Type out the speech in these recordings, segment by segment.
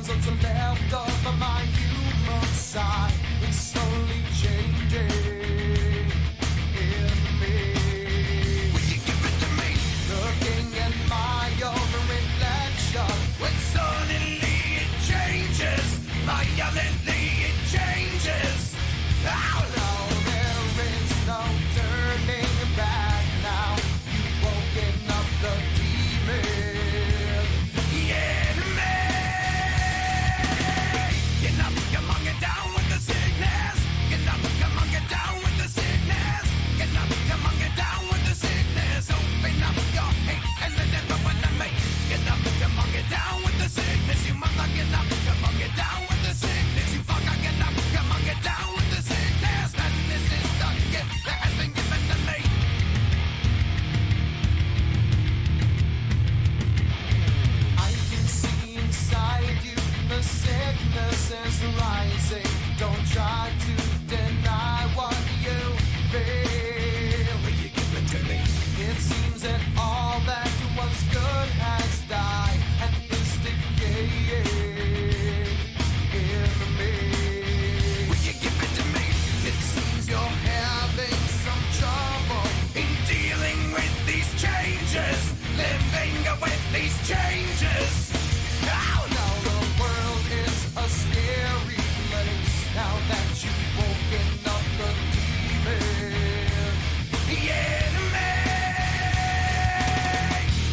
what's left of my human side is slowly changing in me. Will you give it to me? Looking at my own reflection, when suddenly it changes, violently it changes. Oh no, there is no turning back now. You've woken up the demon. Sickness is rising. Don't try to deny what you feel. Will you give it to me? It seems that all that was good has died and is decaying in me. Will you give it to me? It seems you're having some trouble in dealing with these changes, living with these changes. Oh no, the world is a scary place now that you've woken up the demon. The enemy.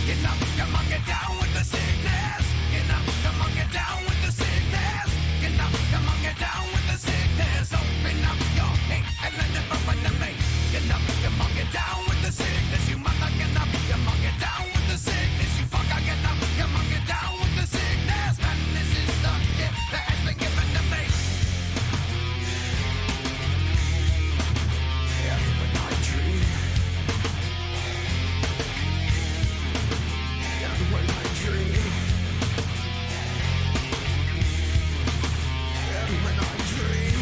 Get up, come on, get down with the sickness. Get up, come on, get down with the sickness. Get up, come on, get down with the sickness. Open up your hate and let it open to me. Get up, come on, get down with the sickness. You mother, get up, come on, get down with the sickness. You fucker, get up, come on, get down with the sickness. And this is the gift that has been given to me. Every when I dream, every when I dream, every when I dream,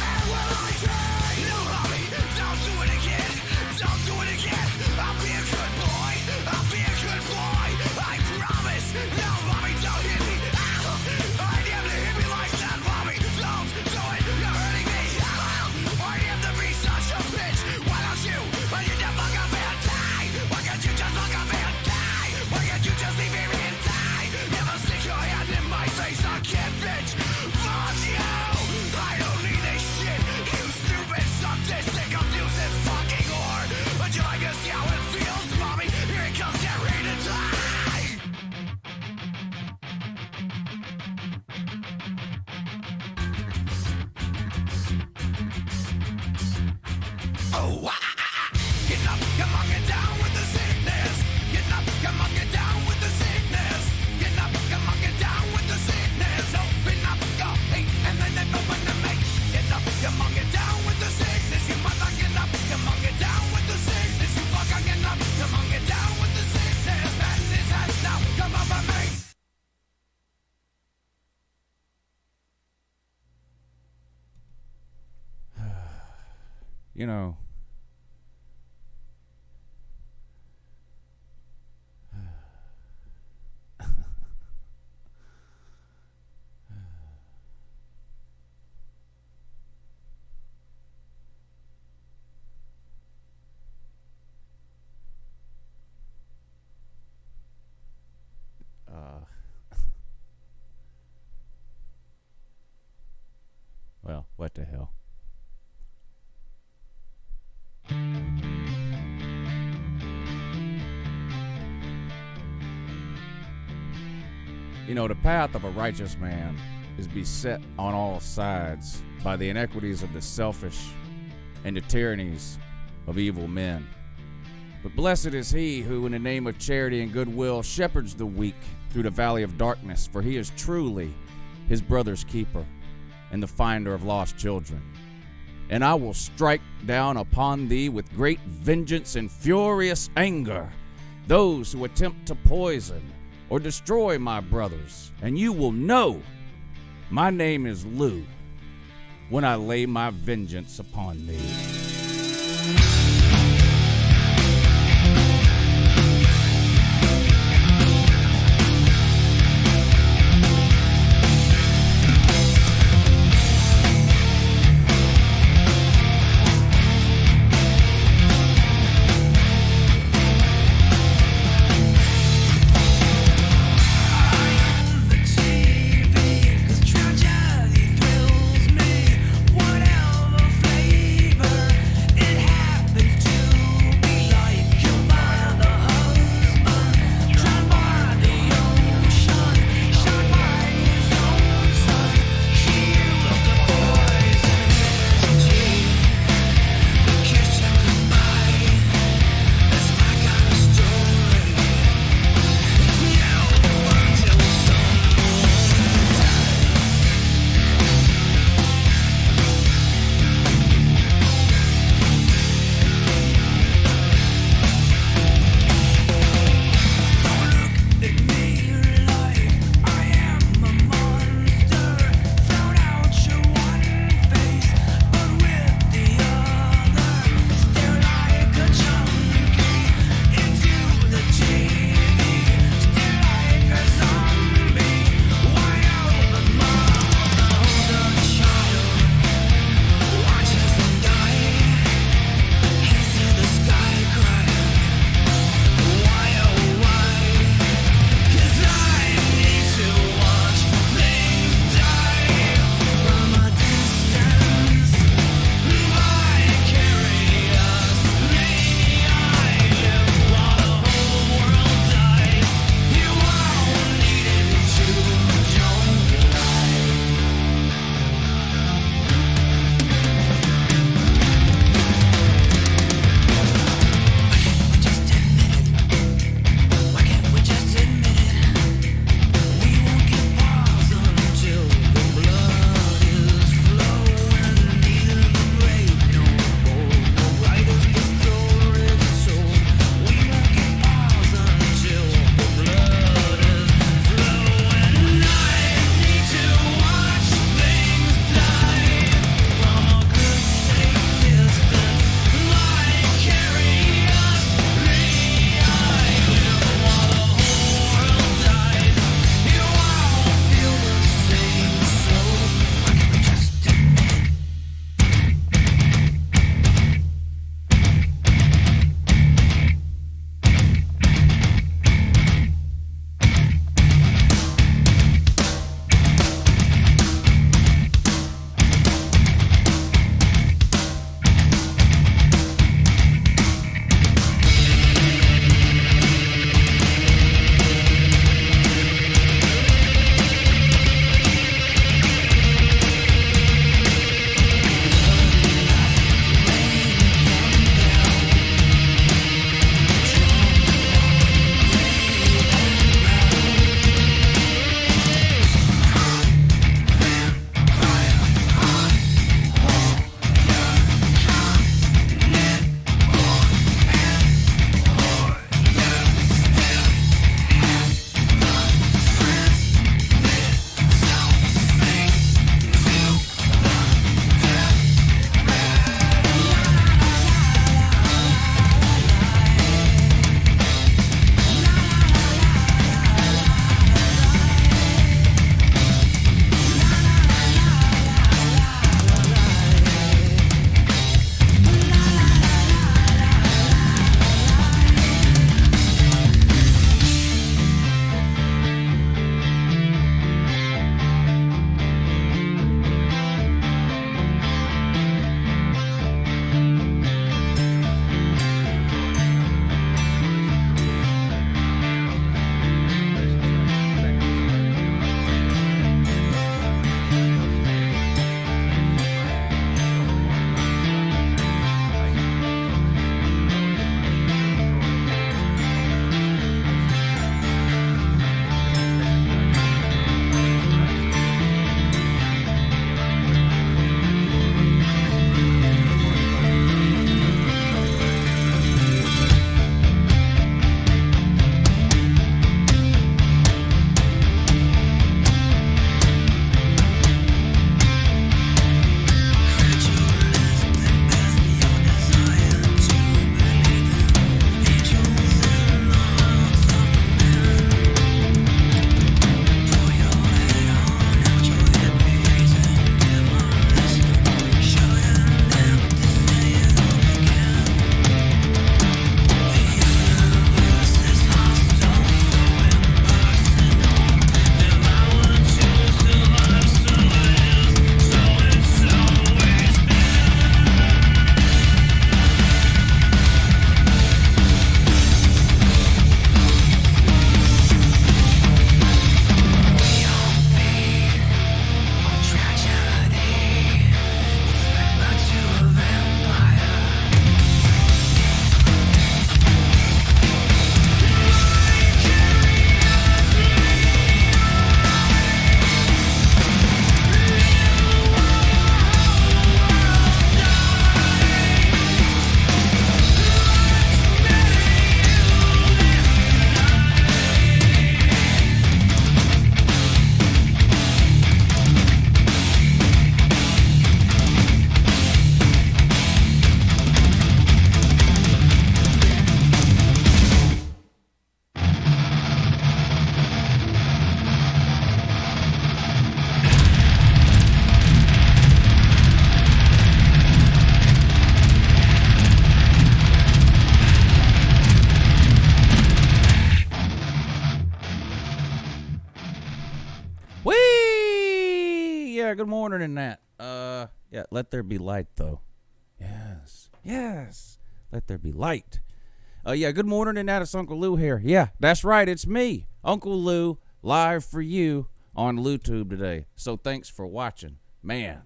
and when I dream, no, mommy, don't do it again, don't do it again. I'll be a good boy, I'll be a good boy, I promise. No, mommy, don't hit me. Ow, I am to hit me like that, mommy. Don't do it, you're hurting me. Ow, I am to be such a bitch. Why don't you? Why you just fuck up and die? Why can't you just fuck up and die? Why can't you just leave me and die? Never stick your hand in my face again, bitch. Fuck you. I don't need this shit. You stupid, sadistic, abusive fucking whore. Would you like to see how it feels, mommy? Here it comes, get ready to die. Oh, get up, come on, get down with the sickness. Get up, come on, get down with the sickness. Get up, come on, get down with the sickness. Open up your hate and then they open to me. Get up, come on, get down with the sickness. You mother, get up, come on, get down with the sickness. You fucker, get up, come on, get down with the sickness. And this has now come over me. You know, well, what the hell? You know, the path of a righteous man is beset on all sides by the inequities of the selfish and the tyrannies of evil men. But blessed is he who, in the name of charity and goodwill, shepherds the weak through the valley of darkness, for he is truly his brother's keeper and the finder of lost children. And I will strike down upon thee with great vengeance and furious anger those who attempt to poison or destroy my brothers, and you will know my name is Lou when I lay my vengeance upon thee. yeah, good morning and that. Yeah, let there be light, though. Yes, let there be light. Yeah, good morning and that. It's Uncle Lou here. Yeah, that's right, it's me, Uncle Lou, live for you on LouTube today. So thanks for watching. Man,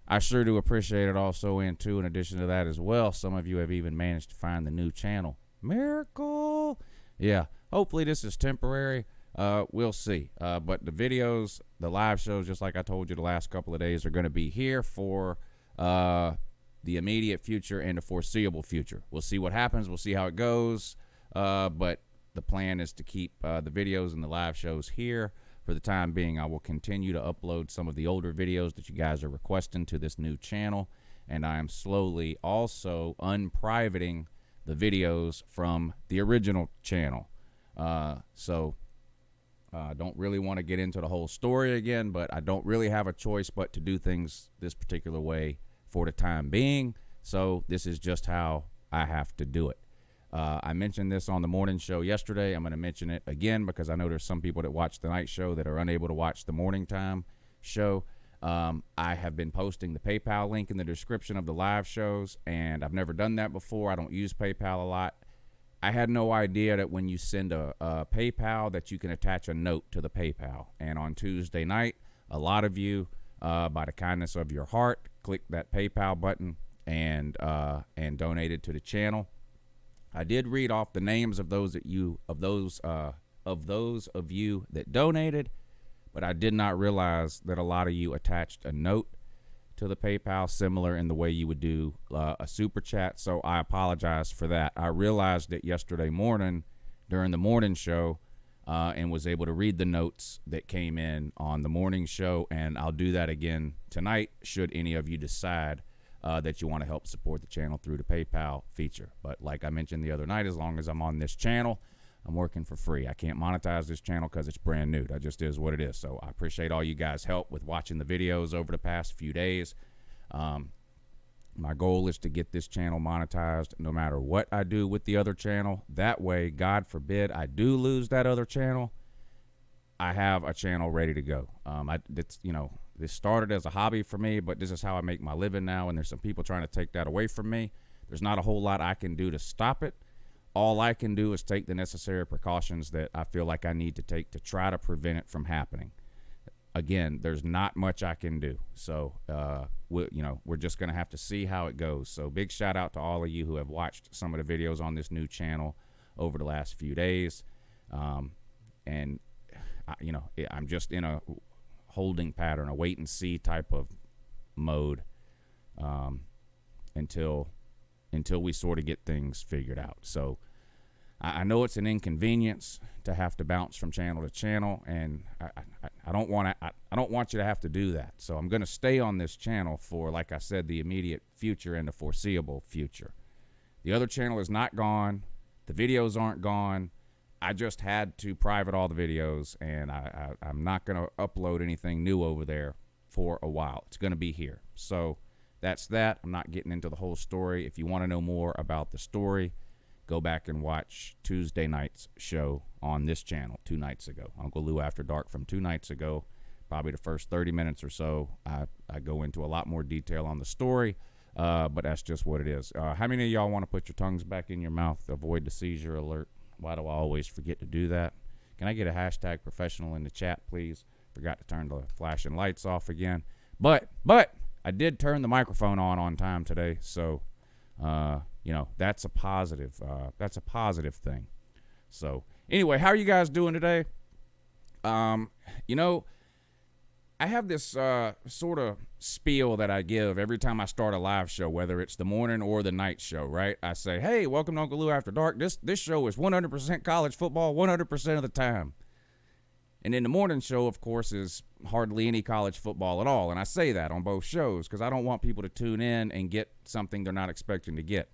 I sure do appreciate it also, and too, in addition to that as well, some of you have even managed to find the new channel. Miracle! Yeah, hopefully this is temporary. We'll see. But the videos, the live shows, just like I told you the last couple of days, are going to be here for the immediate future and the foreseeable future. We'll see what happens. We'll see how it goes. But the plan is to keep the videos and the live shows here for the time being. I will continue to upload some of the older videos that you guys are requesting to this new channel. And I am slowly also unprivating the videos from the original channel. So I don't really want to get into the whole story again, but I don't really have a choice but to do things this particular way for the time being. So this is just how I have to do it. I mentioned this on the morning show yesterday. I'm going to mention it again because I know there's some people that watch the night show that are unable to watch the morning time show. I have been posting the PayPal link in the description of the live shows, and I've never done that before. I don't use PayPal a lot. I had no idea that when you send a PayPal that you can attach a note to the PayPal. And on Tuesday night, a lot of you, by the kindness of your heart, clicked that PayPal button and donated to the channel. I did read off the names of those of you that donated, but I did not realize that a lot of you attached a note to the PayPal, similar in the way you would do a super chat. So I apologize for that. I realized it yesterday morning during the morning show and was able to read the notes that came in on the morning show, and I'll do that again tonight should any of you decide that you want to help support the channel through the PayPal feature. But like I mentioned the other night, as long as I'm on this channel, I'm working for free. I can't monetize this channel because it's brand new. That just is what it is. So I appreciate all you guys' help with watching the videos over the past few days. My goal is to get this channel monetized no matter what I do with the other channel. That way, God forbid I do lose that other channel, I have a channel ready to go. This started as a hobby for me, but this is how I make my living now, and there's some people trying to take that away from me. There's not a whole lot I can do to stop it. All I can do is take the necessary precautions that I feel like I need to take to try to prevent it from happening. Again, there's not much I can do. So, we're just going to have to see how it goes. So big shout out to all of you who have watched some of the videos on this new channel over the last few days. I'm just in a holding pattern, a wait and see type of mode until we sort of get things figured out. So I know it's an inconvenience to have to bounce from channel to channel, and I don't want you to have to do that. So I'm going to stay on this channel for, like I said, the immediate future and the foreseeable future. The other channel is not gone. The videos aren't gone. I just had to private all the videos, and I'm not going to upload anything new over there for a while. It's going to be here. So that's that. I'm not getting into the whole story. If you want to know more about the story, go back and watch Tuesday night's show on this channel 2 nights ago. Uncle Lou After Dark from 2 nights ago. Probably the first 30 minutes or so, I go into a lot more detail on the story, but that's just what it is. How many of y'all want to put your tongues back in your mouth to avoid the seizure alert? Why do I always forget to do that? Can I get a hashtag professional in the chat, please? Forgot to turn the flashing lights off again. But I did turn the microphone on time today, so that's a positive. That's a positive thing. So anyway, how are you guys doing today? I have this sort of spiel that I give every time I start a live show, whether it's the morning or the night show, right? I say, hey, welcome to Uncle Lou After Dark. This show is 100% college football 100% of the time. And then the morning show, of course, is hardly any college football at all. And I say that on both shows because I don't want people to tune in and get something they're not expecting to get.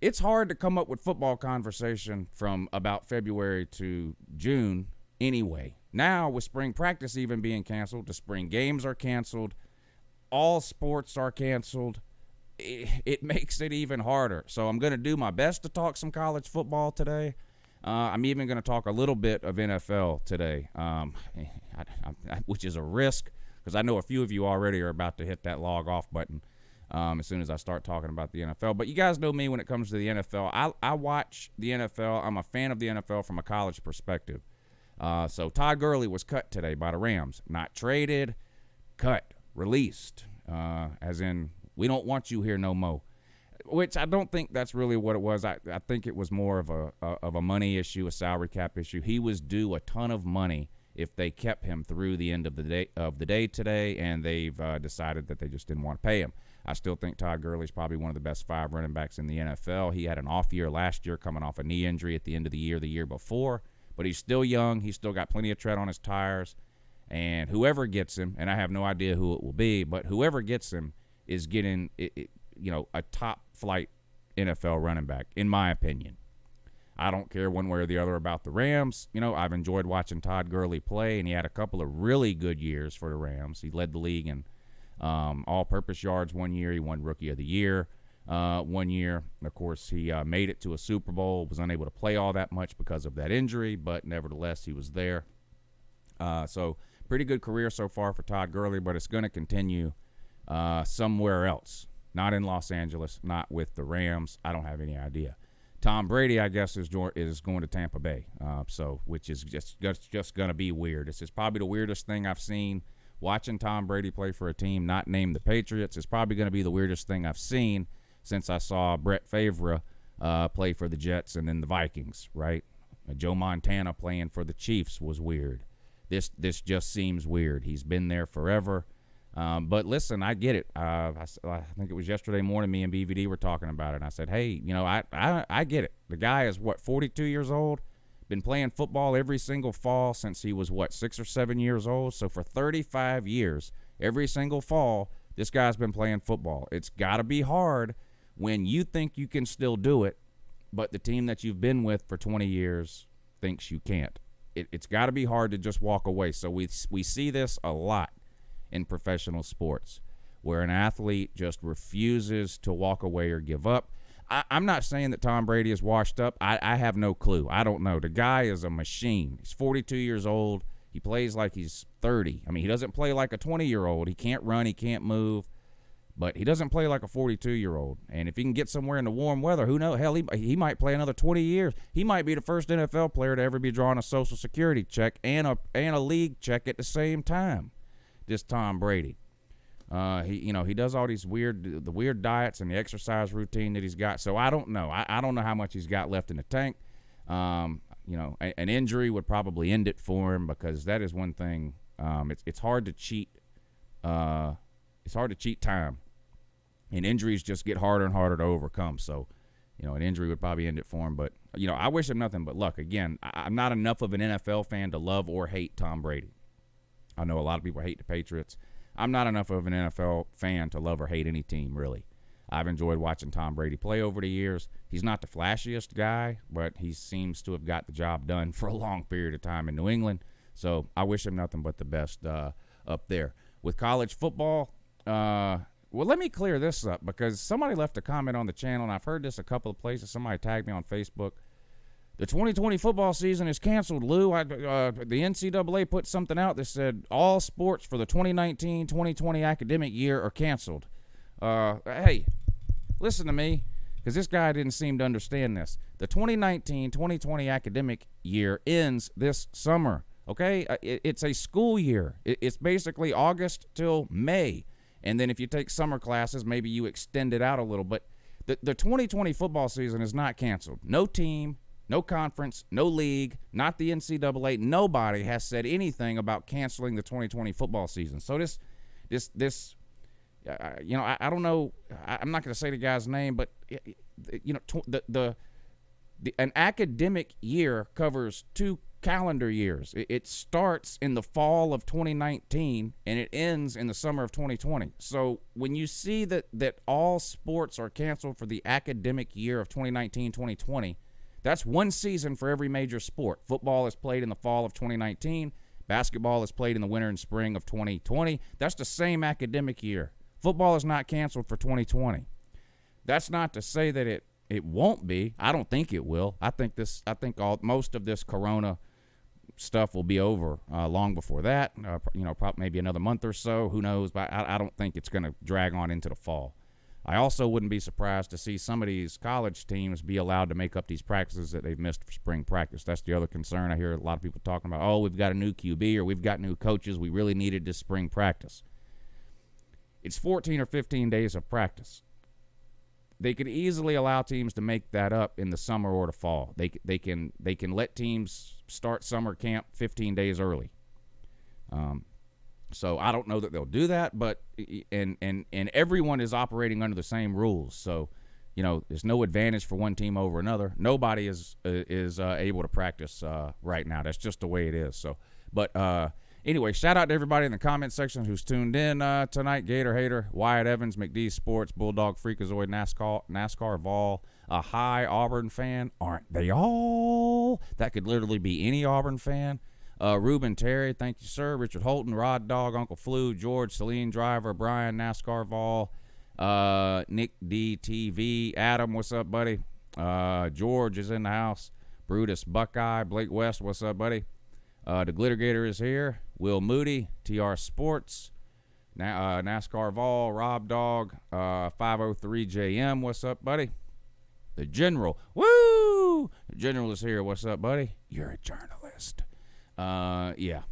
It's hard to come up with football conversation from about February to June anyway. Now, with spring practice even being canceled, the spring games are canceled, all sports are canceled, it makes it even harder. So I'm going to do my best to talk some college football today. I'm even going to talk a little bit of NFL today, which is a risk because I know a few of you already are about to hit that log off button as soon as I start talking about the NFL. But you guys know me when it comes to the NFL. I watch the NFL. I'm a fan of the NFL from a college perspective. So Todd Gurley was cut today by the Rams. Not traded, cut, released, as in we don't want you here no more. Which I don't think that's really what it was. I think it was more of a money issue, a salary cap issue. He was due a ton of money if they kept him through the end of the day today, and they've decided that they just didn't want to pay him. I still think Todd Gurley's probably one of the best 5 running backs in the NFL. He had an off year last year, coming off a knee injury at the end of the year before, but he's still young. He's still got plenty of tread on his tires, and whoever gets him, and I have no idea who it will be, but whoever gets him is getting a top flight NFL running back, in my opinion. I don't care one way or the other about the Rams. I've enjoyed watching Todd Gurley play, and he had a couple of really good years for the Rams. He led the league in all-purpose yards one year. He won Rookie of the Year one year. And of course, he made it to a Super Bowl, was unable to play all that much because of that injury, but nevertheless, he was there. So pretty good career so far for Todd Gurley, but it's going to continue somewhere else. Not in Los Angeles, not with the Rams. I don't have any idea. Tom Brady, I guess, is going to Tampa Bay, which is just going to be weird. This is probably the weirdest thing I've seen. Watching Tom Brady play for a team not named the Patriots is probably going to be the weirdest thing I've seen since I saw Brett Favre play for the Jets and then the Vikings, right? Joe Montana playing for the Chiefs was weird. This just seems weird. He's been there forever. But listen, I get it. I think it was yesterday morning, me and BVD were talking about it, and I said, hey, I get it. The guy is, 42 years old? Been playing football every single fall since he was, 6 or 7 years old? So for 35 years, every single fall, this guy's been playing football. It's got to be hard when you think you can still do it, but the team that you've been with for 20 years thinks you can't. It's got to be hard to just walk away. So we see this a lot in professional sports, where an athlete just refuses to walk away or give up. I'm not saying that Tom Brady is washed up. I have no clue. I don't know. The guy is a machine. He's 42 years old. He plays like he's 30. I mean, he doesn't play like a 20-year-old. He can't run. He can't move. But he doesn't play like a 42-year-old. And if he can get somewhere in the warm weather, who knows? Hell, he might play another 20 years. He might be the first NFL player to ever be drawing a Social Security check and a league check at the same time. This Tom Brady. He does all these weird diets and the exercise routine that he's got. So I don't know. I don't know how much he's got left in the tank. An injury would probably end it for him, because that is one thing. It's hard to cheat. It's hard to cheat time, and injuries just get harder and harder to overcome. So, an injury would probably end it for him. But I wish him nothing but luck. Again, I'm not enough of an NFL fan to love or hate Tom Brady. I know a lot of people hate the Patriots. I'm not enough of an NFL fan to love or hate any team, really. I've enjoyed watching Tom Brady play over the years. He's not the flashiest guy, but he seems to have got the job done for a long period of time in New England. So I wish him nothing but the best up there. With college football, let me clear this up, because somebody left a comment on the channel, and I've heard this a couple of places. Somebody tagged me on Facebook. The 2020 football season is canceled, Lou. The NCAA put something out that said all sports for the 2019-2020 academic year are canceled. Hey, listen to me, because this guy didn't seem to understand this. The 2019-2020 academic year ends this summer, okay? It's a school year. It's basically August till May. And then if you take summer classes, maybe you extend it out a little. But the 2020 football season is not canceled. No team, no conference, no league, not the NCAA. Nobody has said anything about canceling the 2020 football season. So I don't know. I'm not going to say the guy's name, but an academic year covers 2 calendar years. It starts in the fall of 2019 and it ends in the summer of 2020. So when you see that all sports are canceled for the academic year of 2019-2020, that's one season for every major sport. Football is played in the fall of 2019. Basketball is played in the winter and spring of 2020. That's the same academic year. Football is not canceled for 2020. That's not to say that it won't be. I don't think it will. I think most of this corona stuff will be over long before that. Probably maybe another month or so. Who knows? But I don't think it's going to drag on into the fall. I also wouldn't be surprised to see some of these college teams be allowed to make up these practices that they've missed for spring practice. That's the other concern. I hear a lot of people talking about, oh, we've got a new QB or we've got new coaches. We really needed this spring practice. It's 14 or 15 days of practice. They could easily allow teams to make that up in the summer or the fall. They can let teams start summer camp 15 days early. So I don't know that they'll do that, but and everyone is operating under the same rules. So, there's no advantage for one team over another. Nobody is able to practice right now. That's just the way it is. So, but anyway, shout out to everybody in the comment section who's tuned in tonight. Gator Hater, Wyatt Evans, McD Sports, Bulldog Freakazoid, NASCAR Vol, a high Auburn fan. Aren't they all? That could literally be any Auburn fan. Ruben Terry, thank you, sir. Richard Holton, Rod Dog, Uncle Flu, George, Celine Driver, Brian, NASCAR Vol, Nick DTV, Adam, what's up, buddy? George is in the house. Brutus Buckeye, Blake West, what's up, buddy? The Glitter Gator is here. Will Moody, TR Sports, NASCAR Vol, Rob Dog, 503JM, what's up, buddy? The General, woo! The General is here, what's up, buddy? You're a journalist. Yeah,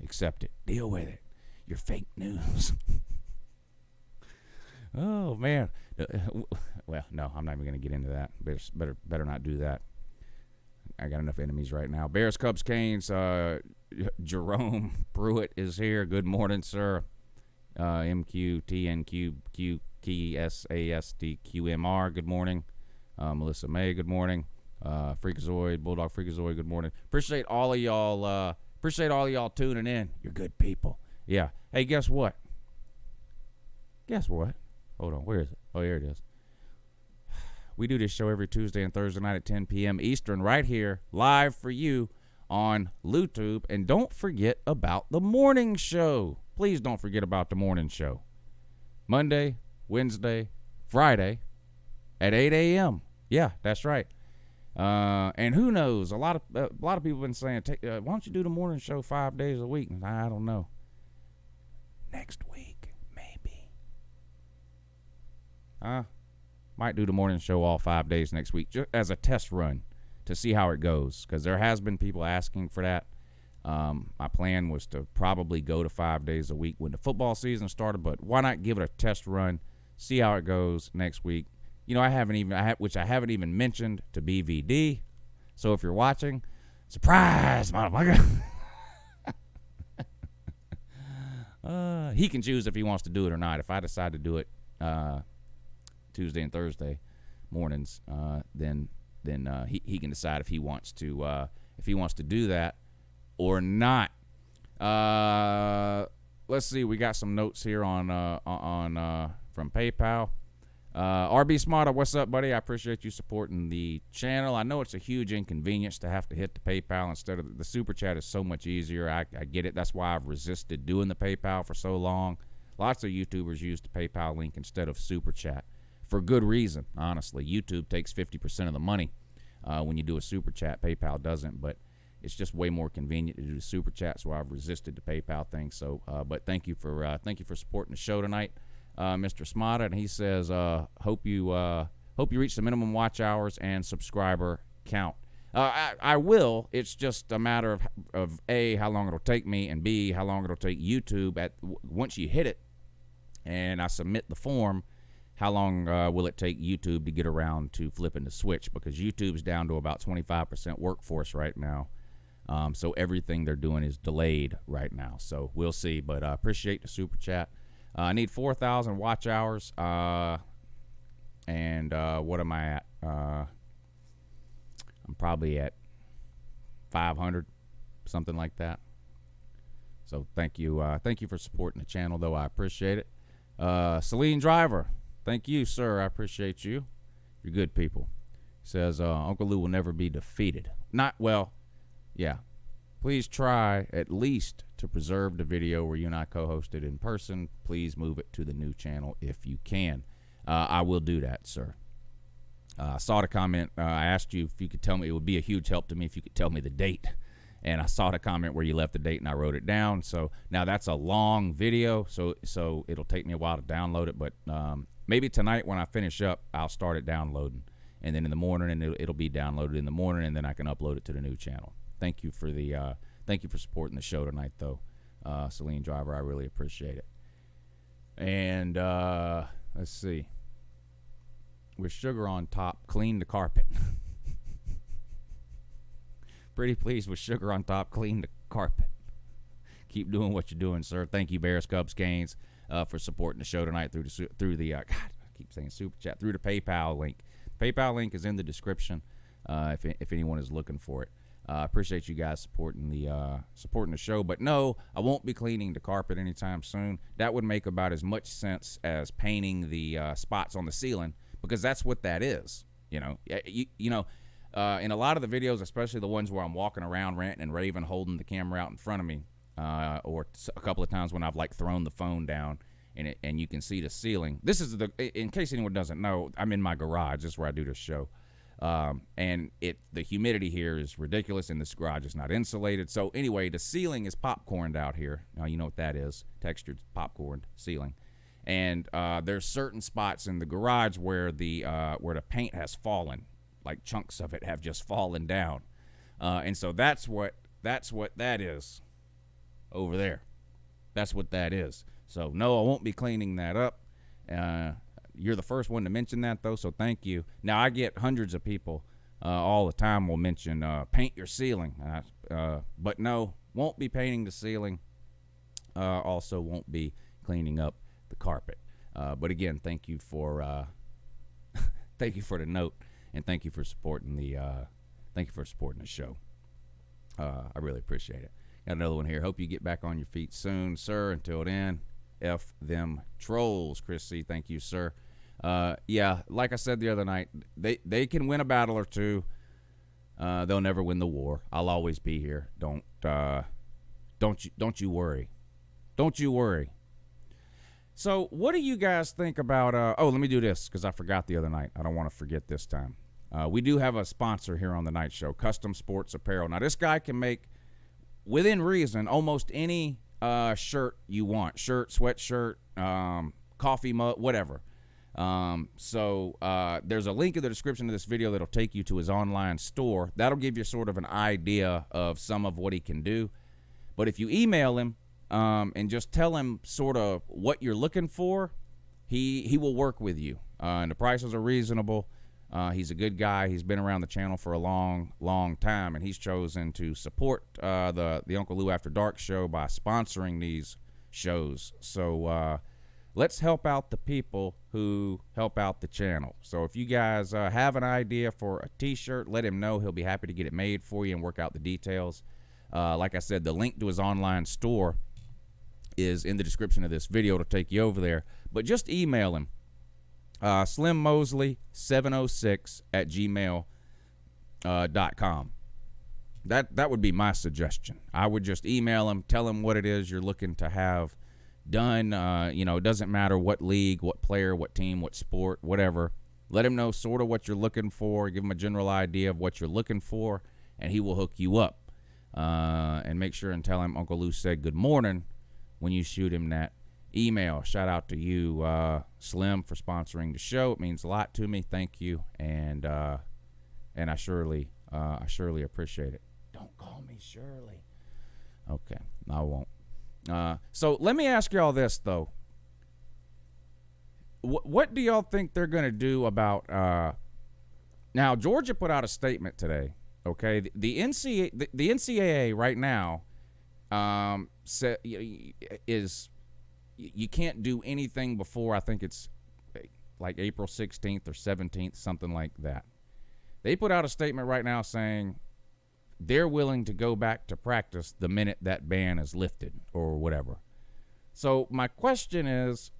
accept it. Deal with it. You're fake news. Oh, man. Well, no, I'm not even going to get into that. Better not do that. I got enough enemies right now. Bears, Cubs, Canes. Jerome Pruitt is here. Good morning, sir. MQTNQQQSASTQMR. Good morning. Melissa May. Good morning. Freakazoid, Bulldog Freakazoid, good morning. Appreciate all of y'all tuning in. You're good people. Yeah. Hey, guess what? Hold on, where is it? Oh, here it is. We do this show every Tuesday and Thursday night at 10 p.m. Eastern right here, live for you on YouTube. And don't forget about the morning show. Please don't forget about the morning show. Monday, Wednesday, Friday at 8 a.m. Yeah, that's right. And who knows? A lot of people have been saying, why don't you do the morning show 5 days a week? And I don't know. Next week, maybe. Might do the morning show all 5 days next week, just as a test run to see how it goes. Because there has been people asking for that. My plan was to probably go to 5 days a week when the football season started, but why not give it a test run, see how it goes next week? I haven't even mentioned to BVD. So if you're watching, surprise, motherfucker. He can choose if he wants to do it or not. If I decide to do it Tuesday and Thursday mornings, then he can decide if he wants to do that or not. Let's see. We got some notes here on from PayPal. RB Smarter, what's up, buddy? I appreciate you supporting the channel. I know it's a huge inconvenience to have to hit the PayPal instead of the Super Chat is so much easier. I get it. That's why I've resisted doing the PayPal for so long. Lots of YouTubers use the PayPal link instead of Super Chat for good reason, honestly. YouTube takes 50% of the money when you do a Super Chat. PayPal doesn't, but it's just way more convenient to do the Super Chat, so I've resisted the PayPal thing. So, but thank you for supporting the show tonight. Mr. Smada, and he says, hope you reach the minimum watch hours and subscriber count. I will. It's just a matter of A, how long it'll take me, and B, how long it'll take YouTube once you hit it and I submit the form. How long will it take YouTube to get around to flipping the switch? Because YouTube's down to about 25% workforce right now. So everything they're doing is delayed right now. So we'll see. But I appreciate the super chat. I need 4,000 watch hours. And what am I at? I'm probably at 500, something like that. So thank you for supporting the channel, though. I appreciate it. Celine Driver, thank you, sir. I appreciate you. You're good people. He says, Uncle Lou will never be defeated. Yeah. Please try at least to preserve the video where you and I co-hosted in person. Please move it to the new channel if you can. I will do that, sir. I saw the comment. I asked you if you could tell me. It would be a huge help to me if you could tell me the date. And I saw the comment where you left the date, and I wrote it down. So now that's a long video, so it'll take me a while to download it. But maybe tonight when I finish up, I'll start it downloading, and then in the morning, and it'll be downloaded in the morning, and then I can upload it to the new channel. Thank you for supporting the show tonight, though, Celine Driver. I really appreciate it. And let's see, with sugar on top, clean the carpet. Pretty pleased with sugar on top, clean the carpet. Keep doing what you're doing, sir. Thank you, Bears, Cubs, Canes, for supporting the show tonight through the God, I keep saying super chat, through the PayPal link. PayPal link is in the description if anyone is looking for it. I appreciate you guys supporting the show. But no, I won't be cleaning the carpet anytime soon. That would make about as much sense as painting the spots on the ceiling, because that's what that is. You know, in a lot of the videos, especially the ones where I'm walking around ranting and raving, holding the camera out in front of me, or a couple of times when I've like thrown the phone down and you can see the ceiling. This is in case anyone doesn't know, I'm in my garage. This is where I do this show. And the humidity here is ridiculous, and this garage is not insulated. So anyway, the ceiling is popcorned out here. Now you know what that is, textured popcorn ceiling. And there's certain spots in the garage where the paint has fallen. Like chunks of it have just fallen down. And so that's what that is over there. That's what that is. So no, I won't be cleaning that up. You're the first one to mention that, though, so thank you. Now, I get hundreds of people all the time will mention paint your ceiling. But no, won't be painting the ceiling. Also won't be cleaning up the carpet. But again, thank you for thank you for the note. And thank you for supporting the show. I really appreciate it. Got another one here. Hope you get back on your feet soon, sir. Until then, F them trolls. Chris C., thank you, sir. Yeah, like I said the other night, they can win a battle or two. They'll never win the war. I'll always be here. Don't you worry. Don't you worry. So what do you guys think about let me do this because I forgot the other night. I don't want to forget this time. We do have a sponsor here on the night show, Custom Sports Apparel. Now, this guy can make, within reason, almost any shirt you want. Shirt, sweatshirt, coffee mug, whatever. So there's a link in the description of this video that'll take you to his online store. That'll give you sort of an idea of some of what he can do. But if you email him and just tell him sort of what you're looking for, he will work with you. And the prices are reasonable. He's a good guy. He's been around the channel for a long, long time, and he's chosen to support the Uncle Lou After Dark show by sponsoring these shows. So let's help out the people who help out the channel. So if you guys have an idea for a T-shirt, let him know. He'll be happy to get it made for you and work out the details. Like I said, the link to his online store is in the description of this video to take you over there. But just email him. slimmosley706@gmail.com. That would be my suggestion. I would just email him, tell him what it is you're looking to have done. It doesn't matter what league, what player, what team, what sport, whatever. Let him know sort of what you're looking for. Give him a general idea of what you're looking for, and he will hook you up. And make sure and tell him Uncle Lou said good morning when you shoot him that email. Shout out to you, Slim, for sponsoring the show. It means a lot to me. Thank you, and I surely appreciate it. Don't call me Shirley. Okay, I won't. So let me ask y'all this though. What do y'all think they're gonna do about? Now Georgia put out a statement today. Okay, the NCAA right now is. You can't do anything before, I think it's like April 16th or 17th, something like that. They put out a statement right now saying they're willing to go back to practice the minute that ban is lifted or whatever. So my question is,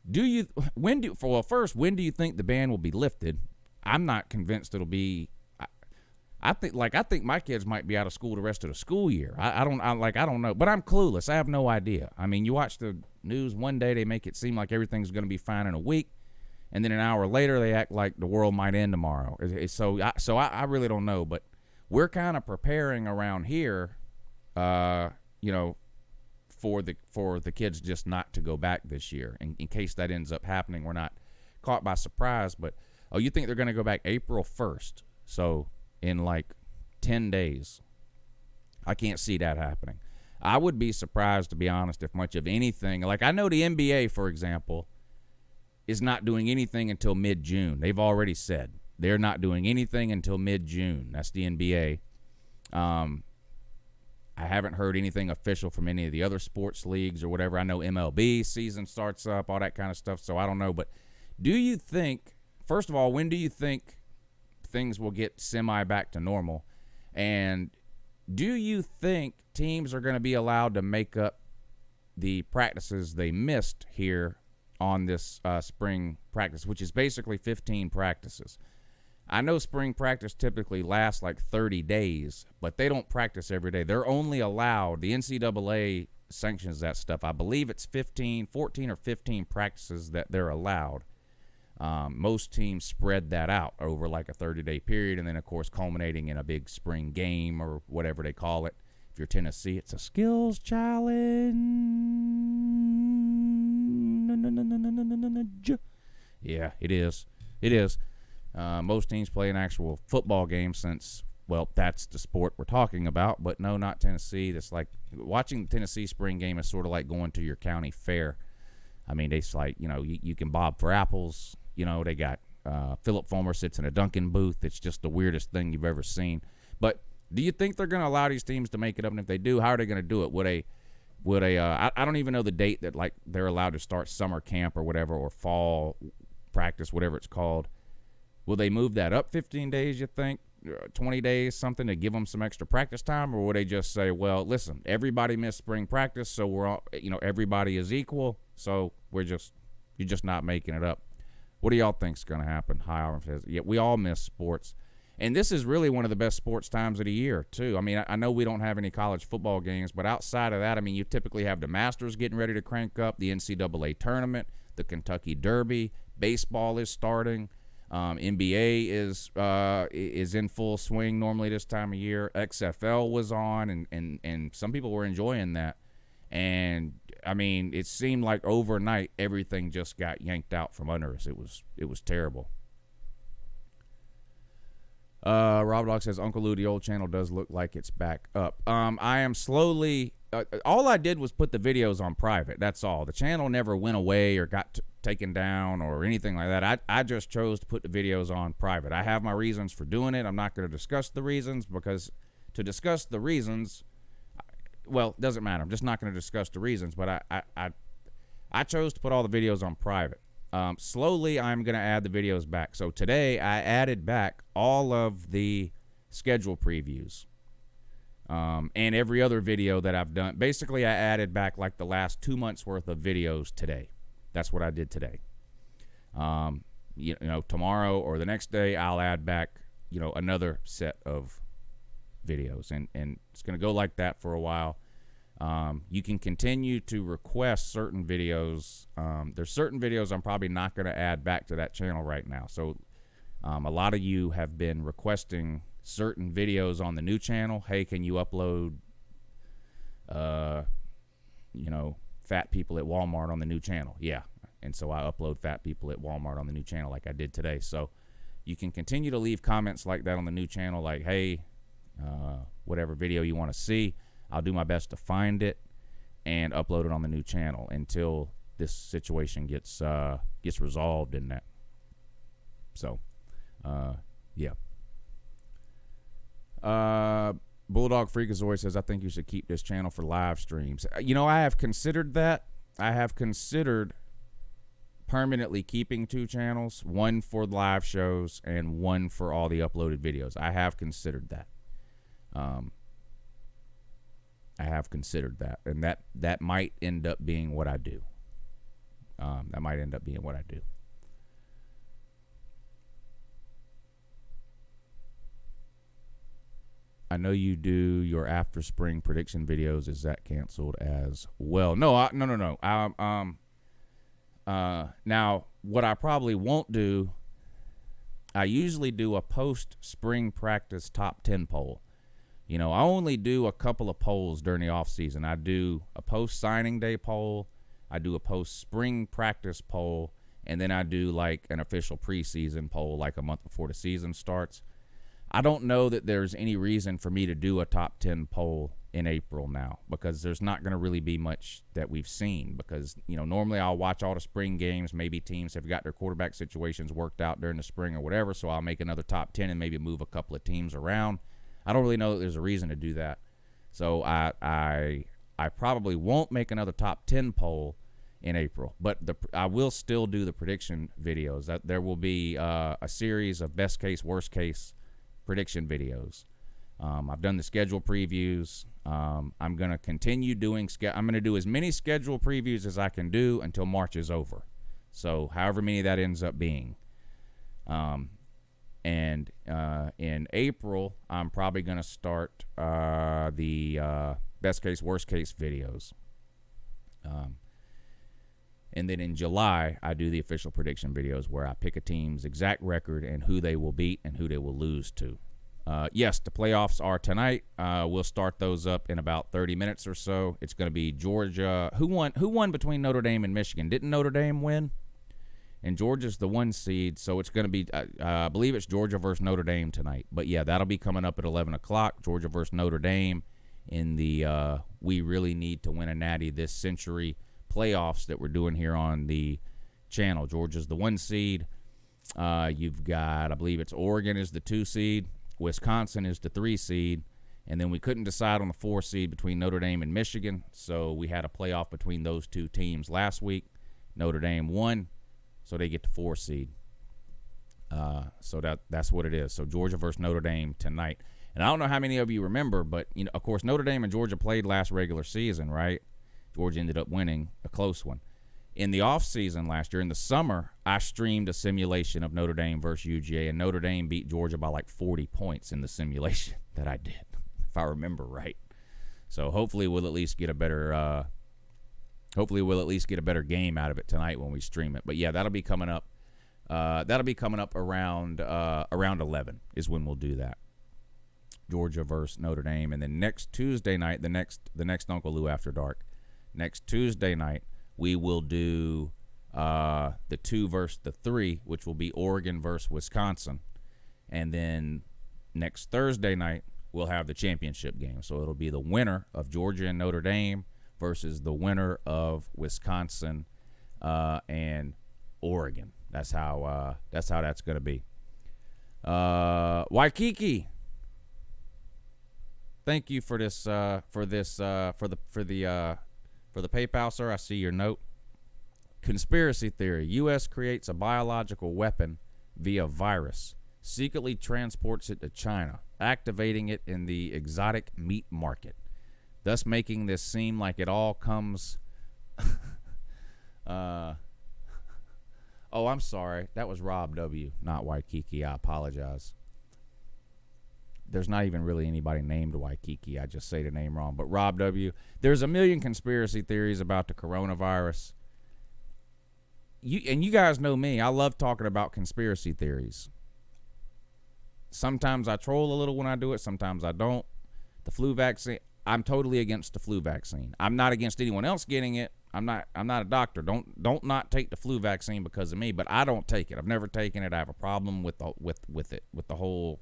when do you think the ban will be lifted? I'm not convinced it'll be. I think my kids might be out of school the rest of the school year. I don't know, but I'm clueless. I have no idea. I mean, you watch the news one day, they make it seem like everything's going to be fine in a week, and then an hour later they act like the world might end tomorrow. So I really don't know. But we're kind of preparing around here, you know, for the kids just not to go back this year. In case that ends up happening, we're not caught by surprise. But, you think they're going to go back April 1st? So in like 10 days. I can't see that happening. I would be surprised, to be honest, if much of anything. Like, I know the NBA, for example, is not doing anything until mid-June. They've already said they're not doing anything until mid-June. That's the NBA. I haven't heard anything official from any of the other sports leagues or whatever. I know MLB season starts up, all that kind of stuff, so I don't know. But do you think, first of all, when do you think things will get semi-back to normal? And do you think teams are going to be allowed to make up the practices they missed here on this spring practice, which is basically 15 practices? I know spring practice typically lasts like 30 days, but they don't practice every day. They're only allowed, the NCAA sanctions that stuff. I believe it's 14 or 15 practices that they're allowed. Most teams spread that out over like a 30-day period, and then, of course, culminating in a big spring game or whatever they call it. If you're Tennessee, it's a skills challenge. Yeah, it is. It is. Most teams play an actual football game since, well, that's the sport we're talking about. But no, not Tennessee. That's like watching the Tennessee spring game is sort of like going to your county fair. I mean, it's like, you know, you can bob for apples. You know, they got Philip Fulmer sits in a Dunkin' booth. It's just the weirdest thing you've ever seen. But do you think they're going to allow these teams to make it up? And if they do, how are they going to do it? I don't even know the date that, like, they're allowed to start summer camp or whatever, or fall practice, whatever it's called. Will they move that up 15 days, you think? 20 days, something to give them some extra practice time? Or will they just say, well, listen, everybody missed spring practice, so we're all, you know, everybody is equal, so you're just not making it up? What do y'all think's going to happen? Hi, Auburn says, yeah, we all miss sports. And this is really one of the best sports times of the year, too. I mean, I know we don't have any college football games, but outside of that, I mean, you typically have the Masters getting ready to crank up, the NCAA tournament, the Kentucky Derby, baseball is starting. NBA is in full swing normally this time of year. XFL was on, and some people were enjoying that. And, I mean, it seemed like overnight everything just got yanked out from under us. It was terrible. Rob Dog says, Uncle Lou, the old channel does look like it's back up. I am slowly all I did was put the videos on private. That's all. The channel never went away or got taken down or anything like that. I just chose to put the videos on private. I have my reasons for doing it. I'm not going to discuss the reasons, because to discuss the reasons, well, it doesn't matter. I'm just not going to discuss the reasons, but I chose to put all the videos on private. Slowly, I'm going to add the videos back. So today, I added back all of the schedule previews and every other video that I've done. Basically, I added back like the last 2 months worth of videos today. That's what I did today. You know, tomorrow or the next day, I'll add back, you know, another set of videos, and it's going to go like that for a while. You can continue to request certain videos. There's certain videos I'm probably not going to add back to that channel right now. So a lot of you have been requesting certain videos on the new channel. Hey, can you upload, you know, fat people at Walmart on the new channel? Yeah. And so I upload fat people at Walmart on the new channel like I did today. So you can continue to leave comments like that on the new channel, like, hey, whatever video you want to see, I'll do my best to find it and upload it on the new channel until this situation gets resolved in that. So, yeah. Bulldog Freakazoid says, I think you should keep this channel for live streams. You know, I have considered that. I have considered permanently keeping two channels, one for live shows and one for all the uploaded videos. I have considered that. I have considered that, and that might end up being what I do. That might end up being what I do. I know you do your after spring prediction videos. Is that canceled as well? No, no. Now, what I probably won't do, I usually do a post spring practice top 10 poll. I only do a couple of polls during the off season. I do a post-signing day poll, I do a post-spring practice poll, and then I do like an official preseason poll like a month before the season starts. I don't know that there's any reason for me to do a top 10 poll in April now, because there's not going to really be much that we've seen, because, normally I'll watch all the spring games. Maybe teams have got their quarterback situations worked out during the spring or whatever, so I'll make another top 10 and maybe move a couple of teams around. I don't really know that there's a reason to do that. So I probably won't make another top 10 poll in April, but I will still do the prediction videos. That there will be a series of best case, worst case prediction videos. I've done the schedule previews. I'm going to continue doing I'm going to do as many schedule previews as I can do until March is over. So however many that ends up being. And in April, I'm probably going to start the best case, worst case videos. And then in July, I do the official prediction videos where I pick a team's exact record and who they will beat and who they will lose to. Yes, the playoffs are tonight. We'll start those up in about 30 minutes or so. It's going to be Georgia. Who won between Notre Dame and Michigan? Didn't Notre Dame win? And Georgia's the 1 seed, so it's going to be, I believe it's Georgia versus Notre Dame tonight. But, yeah, that'll be coming up at 11 o'clock, Georgia versus Notre Dame in the we really need to win a natty this century playoffs that we're doing here on the channel. Georgia's the 1 seed. You've got, I believe it's Oregon is the 2 seed. Wisconsin is the 3 seed. And then we couldn't decide on the 4 seed between Notre Dame and Michigan, so we had a playoff between those 2 teams last week. Notre Dame won, so they get the 4 seed. So that's what it is. So Georgia versus Notre Dame tonight. And I don't know how many of you remember, but, of course, Notre Dame and Georgia played last regular season, right? Georgia ended up winning a close one. In the offseason last year, in the summer, I streamed a simulation of Notre Dame versus UGA, and Notre Dame beat Georgia by like 40 points in the simulation that I did, if I remember right. So hopefully we'll at least get a better game out of it tonight when we stream it. But yeah, that'll be coming up. Around 11 is when we'll do that. Georgia versus Notre Dame, and then next Tuesday night, the next Uncle Lou After Dark. Next Tuesday night, we will do the 2 versus the 3, which will be Oregon versus Wisconsin. And then next Thursday night, we'll have the championship game. So it'll be the winner of Georgia and Notre Dame versus the winner of Wisconsin and Oregon. That's how that's going to be. Waikiki, thank you for this for the PayPal, sir. I see your note. Conspiracy theory: U.S. creates a biological weapon via virus, secretly transports it to China, activating it in the exotic meat market, thus making this seem like it all comes. Oh, I'm sorry. That was Rob W., not Waikiki. I apologize. There's not even really anybody named Waikiki. I just say the name wrong. But Rob W., there's a million conspiracy theories about the coronavirus. You guys know me. I love talking about conspiracy theories. Sometimes I troll a little when I do it. Sometimes I don't. The flu vaccine, I'm totally against the flu vaccine. I'm not against anyone else getting it. I'm not a doctor. Don't not take the flu vaccine because of me, but I don't take it. I've never taken it. I have a problem with the whole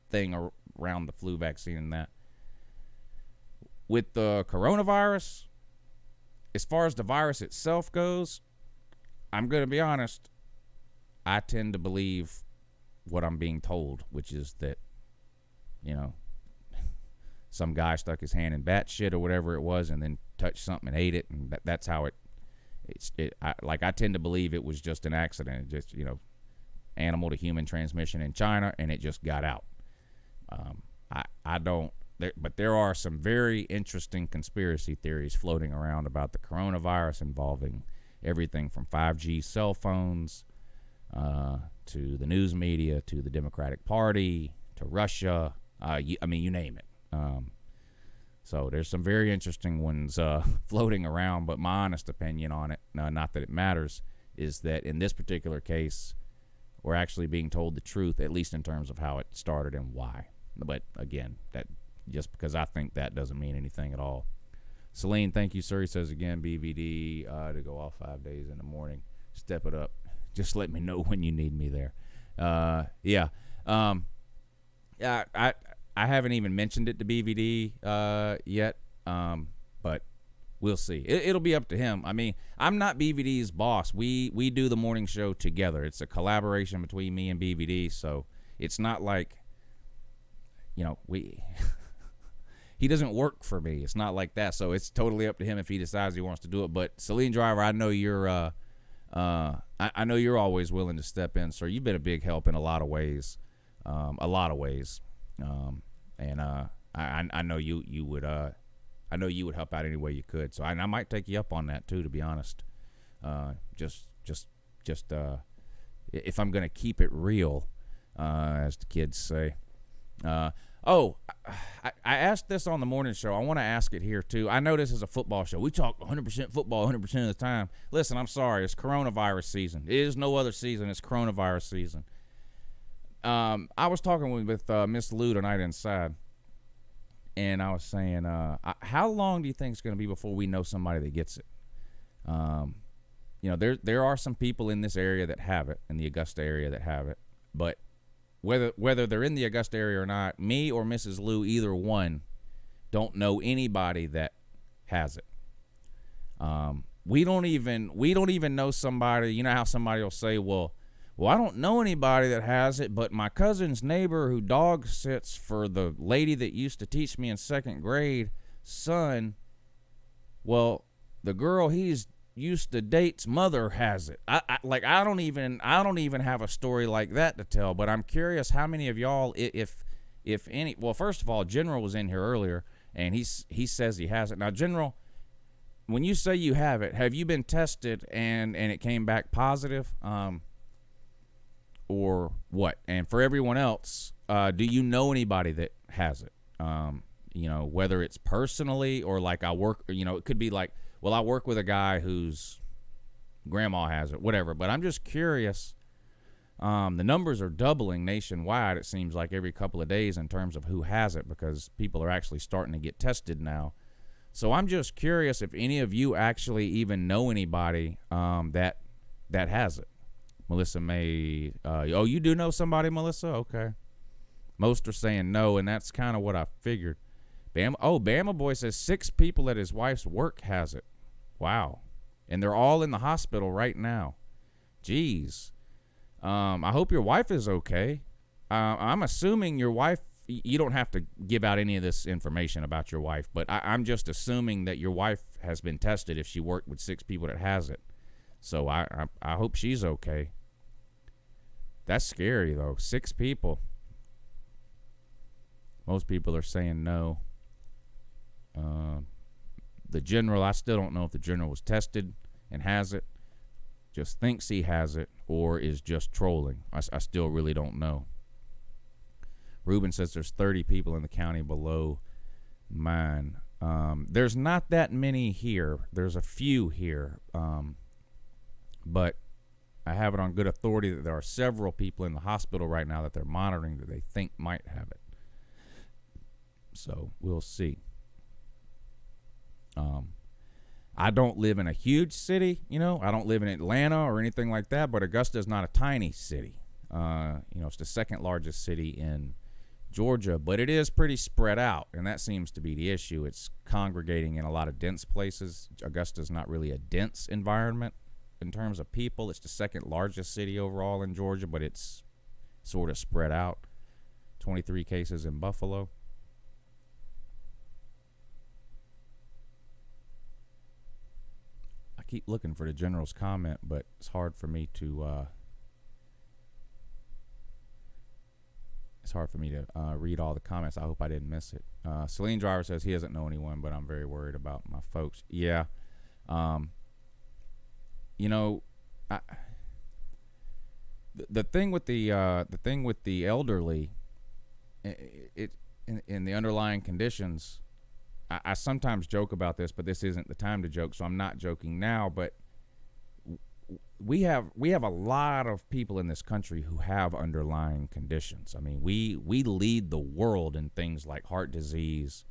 thing around the flu vaccine and that. With the coronavirus, as far as the virus itself goes, I'm going to be honest, I tend to believe what I'm being told, which is that, some guy stuck his hand in bat shit or whatever it was and then touched something and ate it, and that's how I tend to believe it was just an accident. It just, animal to human transmission in China, and it just got out. But there are some very interesting conspiracy theories floating around about the coronavirus involving everything from 5G cell phones to the news media, to the Democratic Party, to Russia. You name it. So there's some very interesting ones floating around, but my honest opinion on it, not that it matters, is that in this particular case, we're actually being told the truth, at least in terms of how it started and why. But again, that just because I think that doesn't mean anything at all. Celine, thank you, sir. He says again, BVD to go off 5 days in the morning. Step it up. Just let me know when you need me there. Yeah. I haven't even mentioned it to BVD yet, but we'll see. It'll be up to him. I mean, I'm not BVD's boss. We do the morning show together. It's a collaboration between me and BVD, so it's not like, he doesn't work for me. It's not like that, so it's totally up to him if he decides he wants to do it. But Celine Driver, I know you're I know you're always willing to step in, sir. You've been a big help in a lot of ways. And I know you would help out any way you could. So I might take you up on that too, to be honest. Just if I'm gonna keep it real, as the kids say. I asked this on the morning show. I want to ask it here too. I know this is a football show. We talk 100% football 100% of the time. Listen, I'm sorry. It's coronavirus season. It is no other season. It's coronavirus season. I was talking with Miss Lou tonight inside, and I was saying, how long do you think it's going to be before we know somebody that gets it? There are some people in this area that have it, in the Augusta area that have it, but whether they're in the Augusta area or not, me or Mrs. Lou, either one, don't know anybody that has it. We don't even know somebody. You know how somebody will say, well, I don't know anybody that has it, but my cousin's neighbor who dog sits for the lady that used to teach me in second grade, son, well, the girl he's used to date's mother has it. I don't even have a story like that to tell, but I'm curious how many of y'all, if any. Well, first of all, General was in here earlier, and he says he has it. Now, General, when you say you have it, have you been tested and it came back positive? Or what? And for everyone else, do you know anybody that has it? Whether it's personally or like I work, it could be like, well, I work with a guy whose grandma has it, whatever. But I'm just curious. The numbers are doubling nationwide, it seems like, every couple of days in terms of who has it, because people are actually starting to get tested now. So I'm just curious if any of you actually even know anybody that has it. Melissa May, you do know somebody, Melissa? Okay. Most are saying no, and that's kind of what I figured. Bama Boy says 6 people at his wife's work has it. Wow. And they're all in the hospital right now. Jeez. I hope your wife is okay. I'm assuming your wife, you don't have to give out any of this information about your wife, but I'm just assuming that your wife has been tested if she worked with 6 people that has it. So I hope she's okay. That's scary, though. 6 people. Most people are saying no. The general, I still don't know if the general was tested and has it, just thinks he has it, or is just trolling. I still really don't know. Ruben says there's 30 people in the county below mine. There's not that many here. There's a few here. But I have it on good authority that there are several people in the hospital right now that they're monitoring that they think might have it. So we'll see. I don't live in a huge city, I don't live in Atlanta or anything like that, but Augusta is not a tiny city. It's the second largest city in Georgia, but it is pretty spread out, and that seems to be the issue. It's congregating in a lot of dense places. Augusta is not really a dense environment in terms of people. It's the second largest city overall in Georgia, but it's sort of spread out. 23 cases in Buffalo. I keep looking for the general's comment, but it's hard for me to read all the comments. I hope I didn't miss it. Celine Driver says he doesn't know anyone, but I'm very worried about my folks. Yeah. The thing with the elderly, in the underlying conditions, I sometimes joke about this, but this isn't the time to joke, so I'm not joking now. But we have a lot of people in this country who have underlying conditions. I mean, we lead the world in things like heart disease,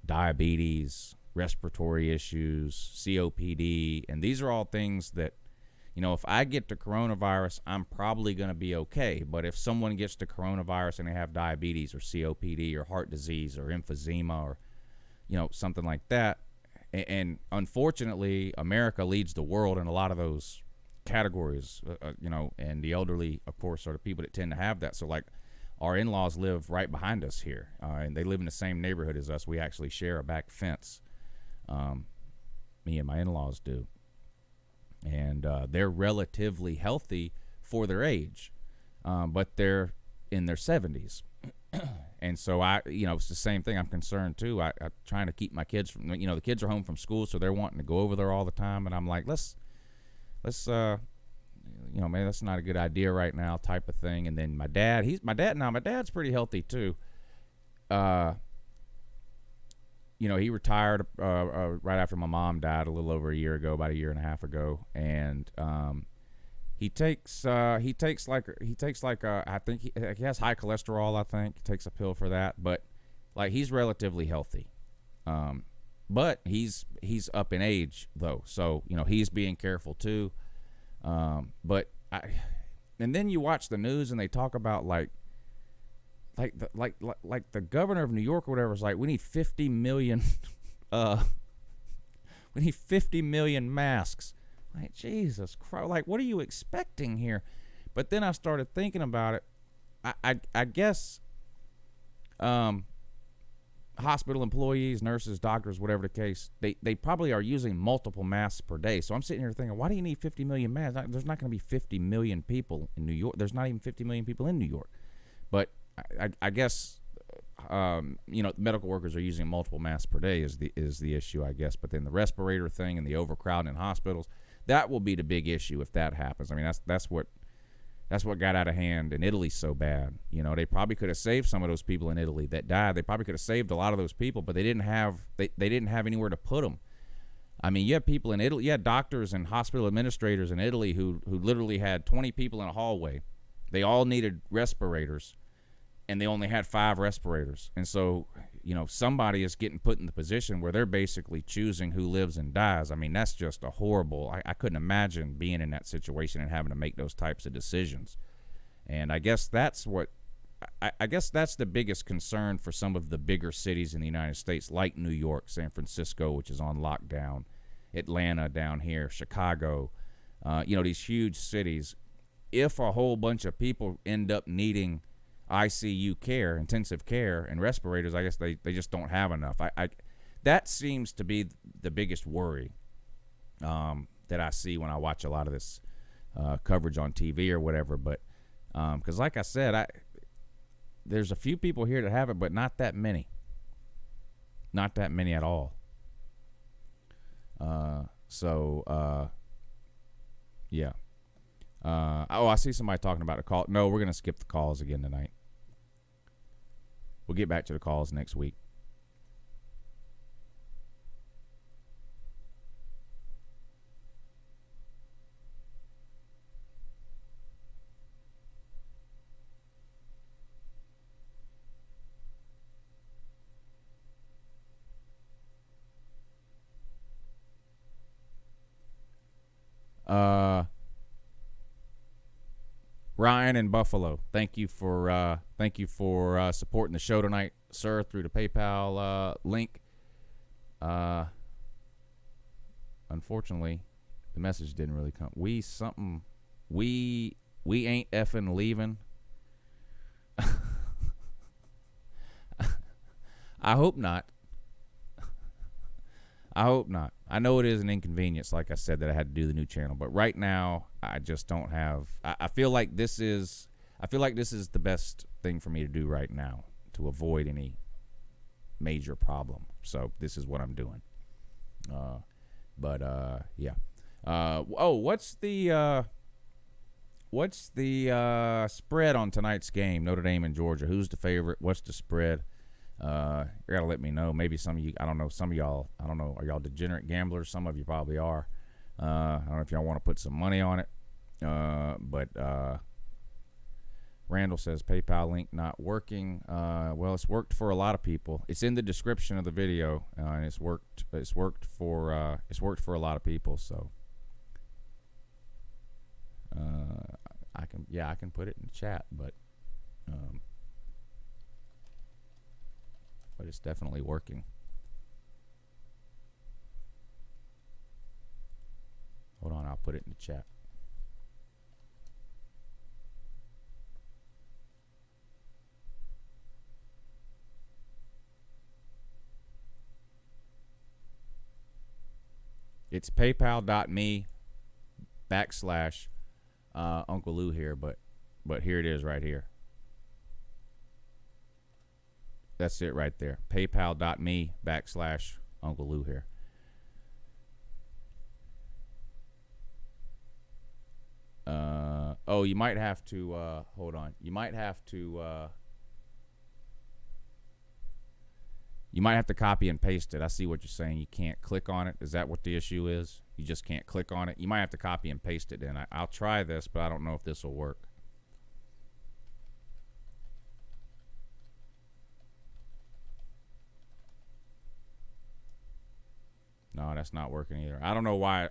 diabetes, respiratory issues, COPD, and these are all things that, if I get the coronavirus, I'm probably going to be okay. But if someone gets the coronavirus and they have diabetes or COPD or heart disease or emphysema or, something like that, and unfortunately, America leads the world in a lot of those categories, and the elderly, of course, are the people that tend to have that. So, like, our in-laws live right behind us here, and they live in the same neighborhood as us. We actually share a back fence. Me and my in-laws do. And they're relatively healthy for their age, but they're in their 70s. And so it's the same thing. I'm concerned too. I'm trying to keep my kids from, the kids are home from school, so they're wanting to go over there all the time. And I'm like, let's, maybe that's not a good idea right now, type of thing. And then my dad's pretty healthy too. He retired right after my mom died a little over a year ago, about a year and a half ago, and he takes I think he has high cholesterol. I think he takes a pill for that, but like he's relatively healthy, but he's up in age though, so he's being careful too. And then you watch the news and they talk about like the governor of New York or whatever is like, we need 50 million we need 50 million masks. Like, Jesus Christ, like, what are you expecting here? But then I started thinking about it. I guess hospital employees, nurses, doctors, whatever the case, they probably are using multiple masks per day. So I'm sitting here thinking, why do you need 50 million masks? There's not going to be 50 million people in New York. There's not even 50 million people in New York. But I guess medical workers are using multiple masks per day is the issue, I guess. But then the respirator thing and the overcrowding in hospitals, that will be the big issue if that happens. I mean, that's what got out of hand in Italy so bad. They probably could have saved some of those people in Italy that died. They probably could have saved a lot of those people, but they didn't have anywhere to put them. I mean, you have people in Italy, you had doctors and hospital administrators in Italy who literally had 20 people in a hallway. They all needed respirators, and they only had 5 respirators. And so, somebody is getting put in the position where they're basically choosing who lives and dies. I mean, that's just a horrible, I couldn't imagine being in that situation and having to make those types of decisions. And I guess that's the biggest concern for some of the bigger cities in the United States, like New York, San Francisco, which is on lockdown, Atlanta down here, Chicago, these huge cities. If a whole bunch of people end up needing ICU care, intensive care, and respirators, I guess they just don't have enough. That seems to be the biggest worry that I see when I watch a lot of this coverage on TV or whatever. But because, like I said, there's a few people here that have it, but not that many. Not that many at all. Yeah. I see somebody talking about a call. No, we're going to skip the calls again tonight. We'll get back to the calls next week. Ryan in Buffalo, thank you for supporting the show tonight, sir, through the PayPal link. Unfortunately, the message didn't really come. We ain't effing leaving. I hope not. I know it is an inconvenience, like I said, that I had to do the new channel, but right now I just don't have. I feel like this is the best thing for me to do right now to avoid any major problem. So this is what I'm doing. Yeah. What's the spread on tonight's game? Notre Dame and Georgia. Who's the favorite? What's the spread? You gotta let me know. Maybe some of you, I don't know, some of y'all, I don't know, are y'all degenerate gamblers? Some of you probably are. I don't know if y'all want to put some money on it. But Randall says PayPal link not working. Well, it's worked for a lot of people. It's in the description of the video, and it's worked. It's worked for a lot of people. So I can put it in the chat, but it's definitely working. Hold on, I'll put it in the chat. It's paypal.me / Uncle Lou here, but here it is right here. That's it right there. paypal.me / Uncle Lou here. Oh, you might have to hold on. You might have to copy and paste it. I see what you're saying. You can't click on it. Is that what the issue is? You just can't click on it. You might have to copy and paste it in. I'll try this, but I don't know if this will work. No, that's not working either. I don't know why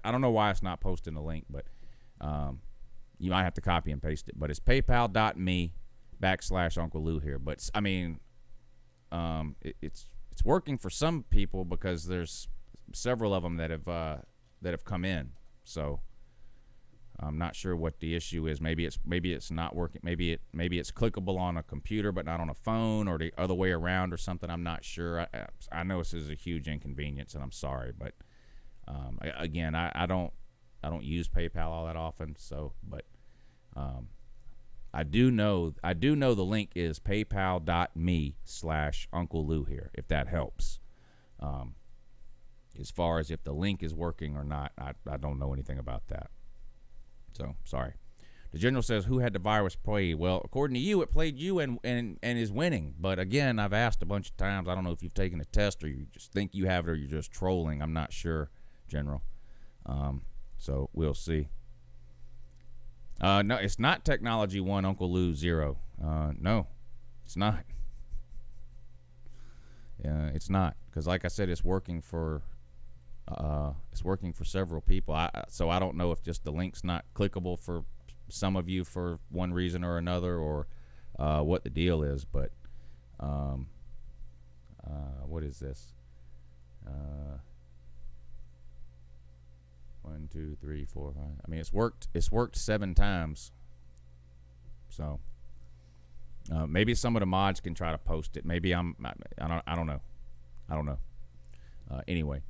it's not posting the link, but you might have to copy and paste it. But it's paypal.me / Uncle Lou here. But I mean, it's working for some people because there's several of them that have come in. So I'm not sure what the issue is. Maybe it's not working. Maybe it's clickable on a computer but not on a phone, or the other way around or something. I'm not sure. I know this is a huge inconvenience, and I'm sorry, but again, I don't use PayPal all that often. So, but I do know the link is paypal.me / Uncle Lou here, if that helps. As far as if the link is working or not, I don't know anything about that. So, sorry. The general says, who had the virus play? Well, according to you, it played you and is winning. But again, I've asked a bunch of times. I don't know if you've taken a test or you just think you have it or you're just trolling. I'm not sure, General. So we'll see. No, it's not Technology 1, Uncle Lou 0. No, it's not. It's not, because like I said, it's working for several people. So I don't know if just the link's not clickable for some of you for one reason or another, or what the deal is. But what is this? 1, 2, 3, 4, 5. I mean, it's worked 7 times. So maybe some of the mods can try to post it. Maybe I don't know. Anyway.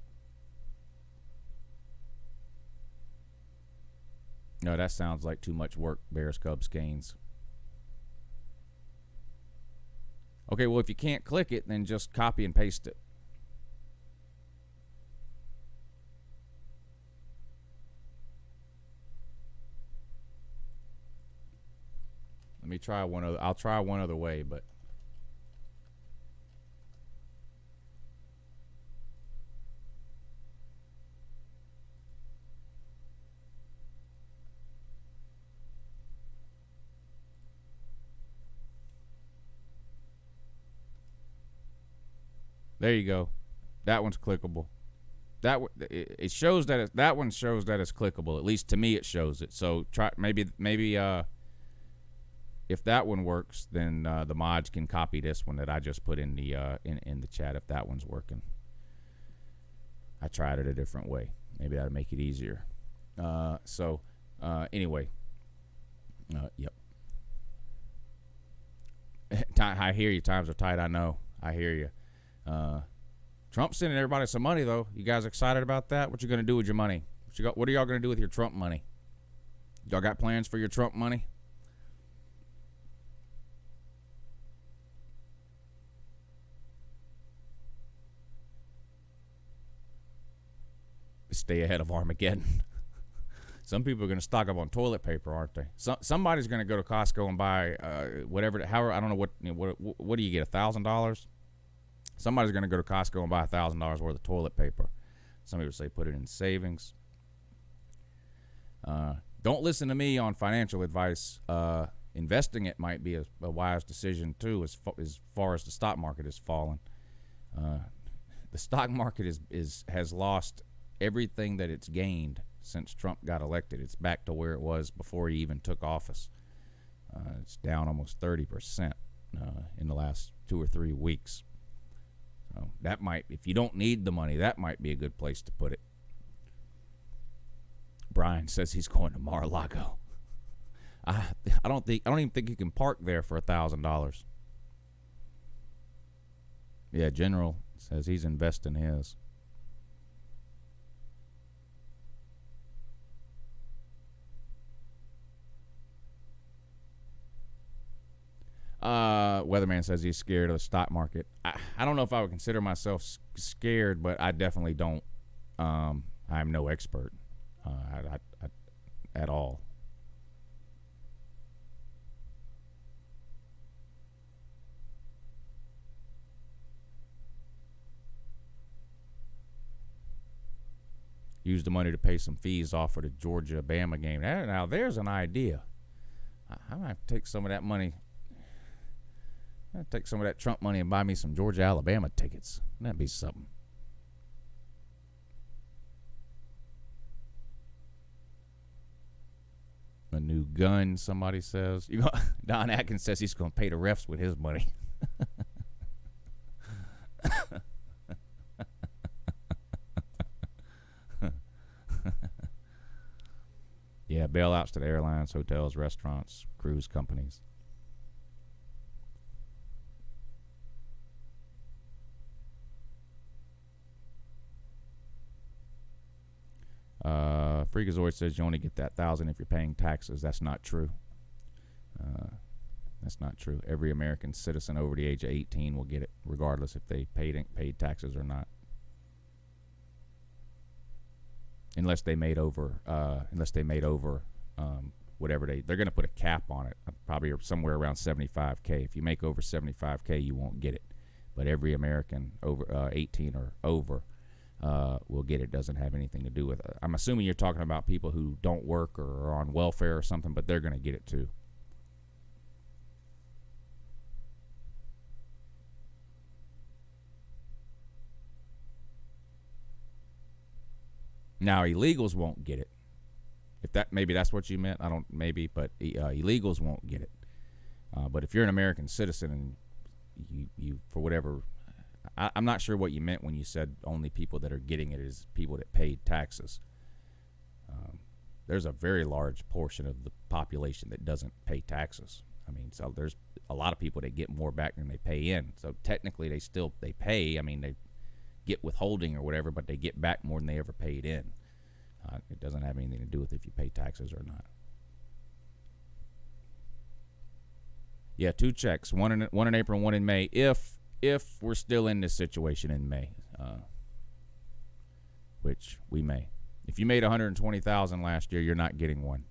No, that sounds like too much work, Bears, Cubs, Canes. Okay, well, if you can't click it, then just copy and paste it. Let me try one other. I'll try one other way, but there you go. That one's clickable. It shows that that one shows that it's clickable. At least to me, it shows it. So try maybe if that one works, then the mods can copy this one that I just put in the in the chat. If that one's working, I tried it a different way. Maybe that'll make it easier. Anyway, yep. I hear you. Times are tight. I know. I hear you. Trump's sending everybody some money, though. You guys excited about that? What you gonna do with your money? What are y'all gonna do with your Trump money? Y'all got plans for your Trump money? Stay ahead of Armageddon. Some people are going to stock up on toilet paper, aren't they? Somebody's going to go to Costco and buy whatever. However, I don't know what do you get, $1,000? Somebody's going to go to Costco and buy $1,000 worth of toilet paper. Some people say put it in savings. Don't listen to me on financial advice. Investing it might be a wise decision too, as far as the stock market has fallen. The stock market has lost everything that it's gained since Trump got elected. It's back to where it was before he even took office. It's down almost 30% in the last 2 or 3 weeks. So that might, if you don't need the money, that might be a good place to put it. Brian says he's going to Mar-a-Lago. I don't even think you can park there for $1,000. Yeah, General says he's investing his. Weatherman says he's scared of the stock market. I don't know if I would consider myself scared, but I definitely don't. I'm no expert at all. Use the money to pay some fees off for the Georgia-Bama game. Now, there's an idea. I might take some of that money. I'll take some of that Trump money and buy me some Georgia-Alabama tickets. That'd be something. A new gun, somebody says. Don Atkins says he's going to pay the refs with his money. Yeah, bailouts to the airlines, hotels, restaurants, cruise companies. Freakazoid says you only get that $1,000 if you're paying taxes. That's not true. That's not true. Every American citizen over the age of 18 will get it, regardless if they paid taxes or not. Unless they made over whatever they're going to put a cap on it, probably somewhere around $75K. If you make over $75K, you won't get it. But every American over 18 or over will get it. Doesn't have anything to do with it. I'm assuming you're talking about people who don't work or are on welfare or something, but they're going to get it too. Now illegals won't get it. If that, maybe that's what you meant. I don't, maybe, but illegals won't get it. But if you're an American citizen and you for whatever, I'm not sure what you meant when you said only people that are getting it is people that paid taxes. There's a very large portion of the population that doesn't pay taxes. I mean, so there's a lot of people that get more back than they pay in. So technically they pay. I mean, they get withholding or whatever, but they get back more than they ever paid in. It doesn't have anything to do with if you pay taxes or not. Yeah, 2 checks, one in April and one in May, if we're still in this situation in May, which we may. If you made $120,000 last year, you're not getting one.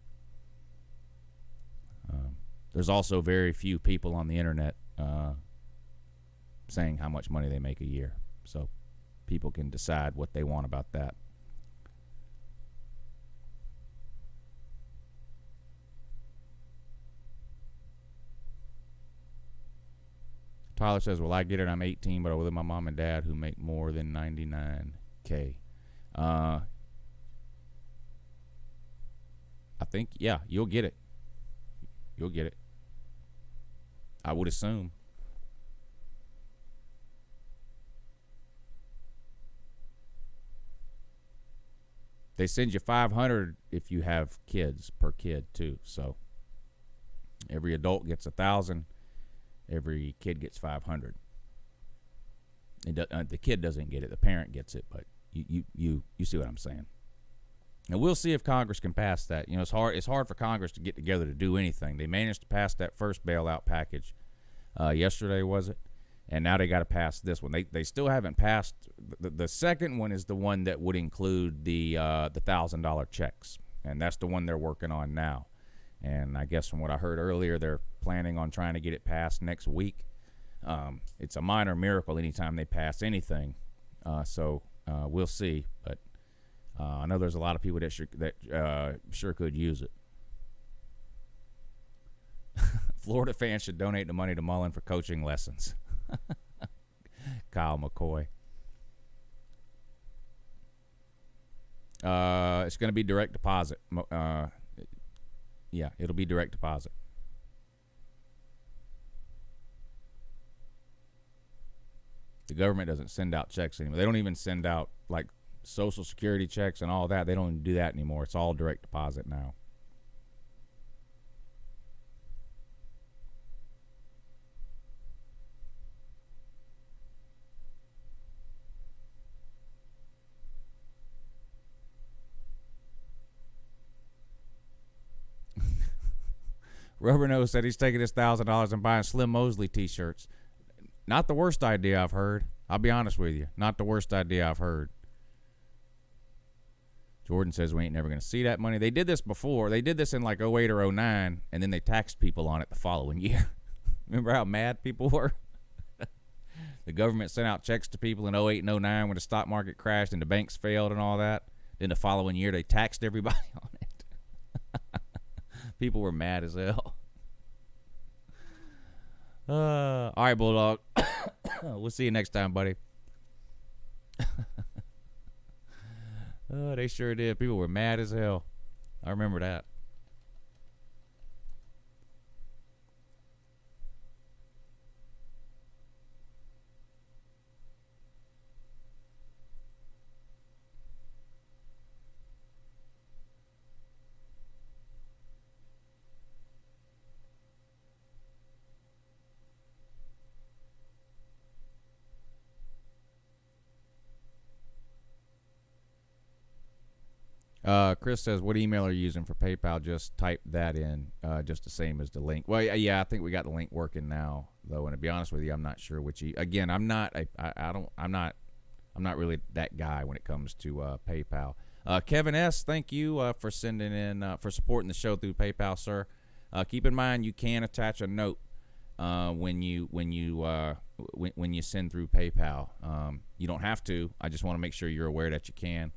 There's also very few people on the internet saying how much money they make a year, so people can decide what they want about that. Tyler says, well, I get it. I'm 18, but I live with my mom and dad who make more than $99K. I think, yeah, you'll get it. You'll get it. I would assume. They send you $500 if you have kids per kid too. So every adult gets $1,000. Every kid gets $500. The kid doesn't get it; the parent gets it. But you see what I'm saying. And we'll see if Congress can pass that. You know, it's hard for Congress to get together to do anything. They managed to pass that first bailout package yesterday, was it? And now they got to pass this one. They still haven't passed. The second one is the one that would include the $1,000 checks, and that's the one they're working on now. And I guess from what I heard earlier, they're planning on trying to get it passed next week. It's a minor miracle anytime they pass anything. So we'll see. But I know there's a lot of people that sure could use it. Florida fans should donate the money to Mullen for coaching lessons. Kyle McCoy. It's going to be direct deposit. Yeah, it'll be direct deposit. The government doesn't send out checks anymore. They don't even send out like Social Security checks and all that. They don't even do that anymore. It's all direct deposit now. Rubbernose said he's taking his $1,000 and buying Slim Mosley t-shirts. Not the worst idea I've heard. I'll be honest with you. Not the worst idea I've heard. Jordan says we ain't never going to see that money. They did this before. They did this in like 08 or 09, and then they taxed people on it the following year. Remember how mad people were? The government sent out checks to people in 08 and 09 when the stock market crashed and the banks failed and all that. Then the following year, they taxed everybody on it. People were mad as hell. All right, Bulldog. We'll see you next time, buddy. They sure did. People were mad as hell. I remember that. Chris says, what email are you using for PayPal? Just type that in, just the same as the link. Well, yeah, I think we got the link working now, though. And to be honest with you, I'm not sure which. Again, I'm not really that guy when it comes to PayPal. Kevin S., thank you for sending in, for supporting the show through PayPal, sir. Keep in mind you can attach a note when you send through PayPal. You don't have to. I just want to make sure you're aware that you can.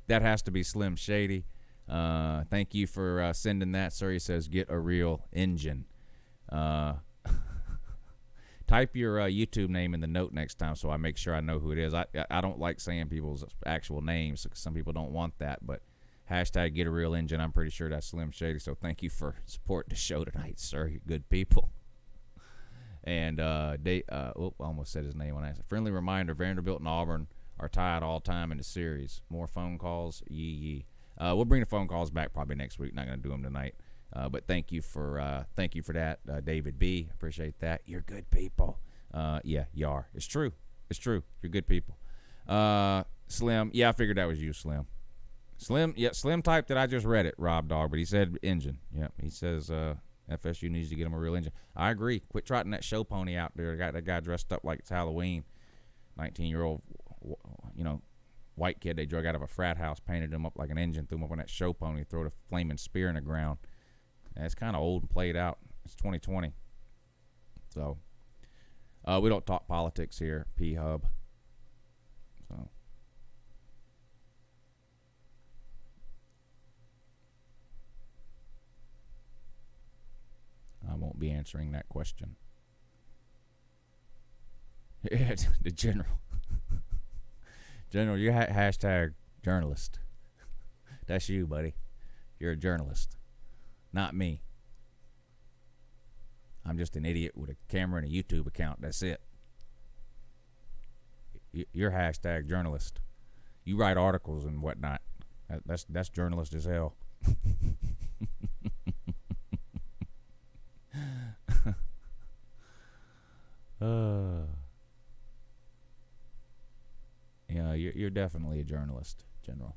That has to be Slim Shady. Thank you for sending that, sir. He says, get a real engine. Type your YouTube name in the note next time so I make sure I know who it is. I don't like saying people's actual names because some people don't want that, but hashtag get a real engine. I'm pretty sure that's Slim Shady. So thank you for supporting the show tonight, sir. You're good people. And I almost said his name when I asked. Friendly reminder, Vanderbilt and Auburn are tied all time in the series. More phone calls, yee. We'll bring the phone calls back probably next week. Not going to do them tonight. But thank you for that, David B. Appreciate that. You're good people. Yeah, you are. It's true. You're good people. Slim. Yeah, I figured that was you, Slim. Slim typed that I just read it, Rob Dog, but he said engine. Yeah, he says FSU needs to get him a real engine. I agree. Quit trotting that show pony out there. Got that guy dressed up like it's Halloween. 19-year-old, white kid they drug out of a frat house, painted him up like an engine, threw him up on that show pony, threw the flaming spear in the ground. And it's kind of old and played out. It's 2020. So, we don't talk politics here, P-Hub. So, I won't be answering that question. The general. General, you're hashtag journalist. That's you, buddy. You're a journalist. Not me. I'm just an idiot with a camera and a YouTube account. That's it. You're hashtag journalist. You write articles and whatnot. That's journalist as hell. Yeah, you're definitely a journalist, General.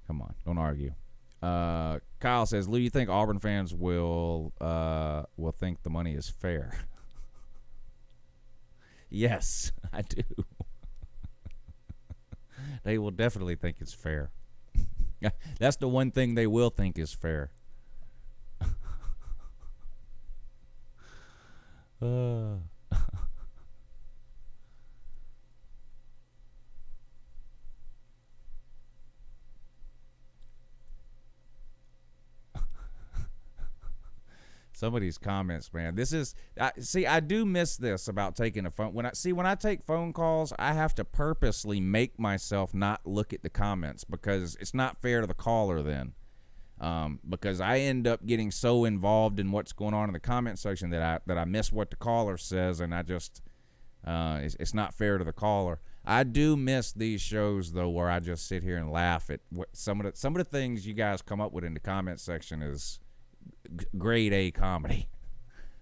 Come on, don't argue. Kyle says, Lou, you think Auburn fans will think the money is fair? Yes, I do. They will definitely think it's fair. That's the one thing they will think is fair. Some of these comments, man. I do miss this about taking a phone. When I take phone calls, I have to purposely make myself not look at the comments because it's not fair to the caller then. Because I end up getting so involved in what's going on in the comment section that I miss what the caller says, and I just it's not fair to the caller. I do miss these shows though, where I just sit here and laugh at what some of the things you guys come up with in the comment section is grade A comedy.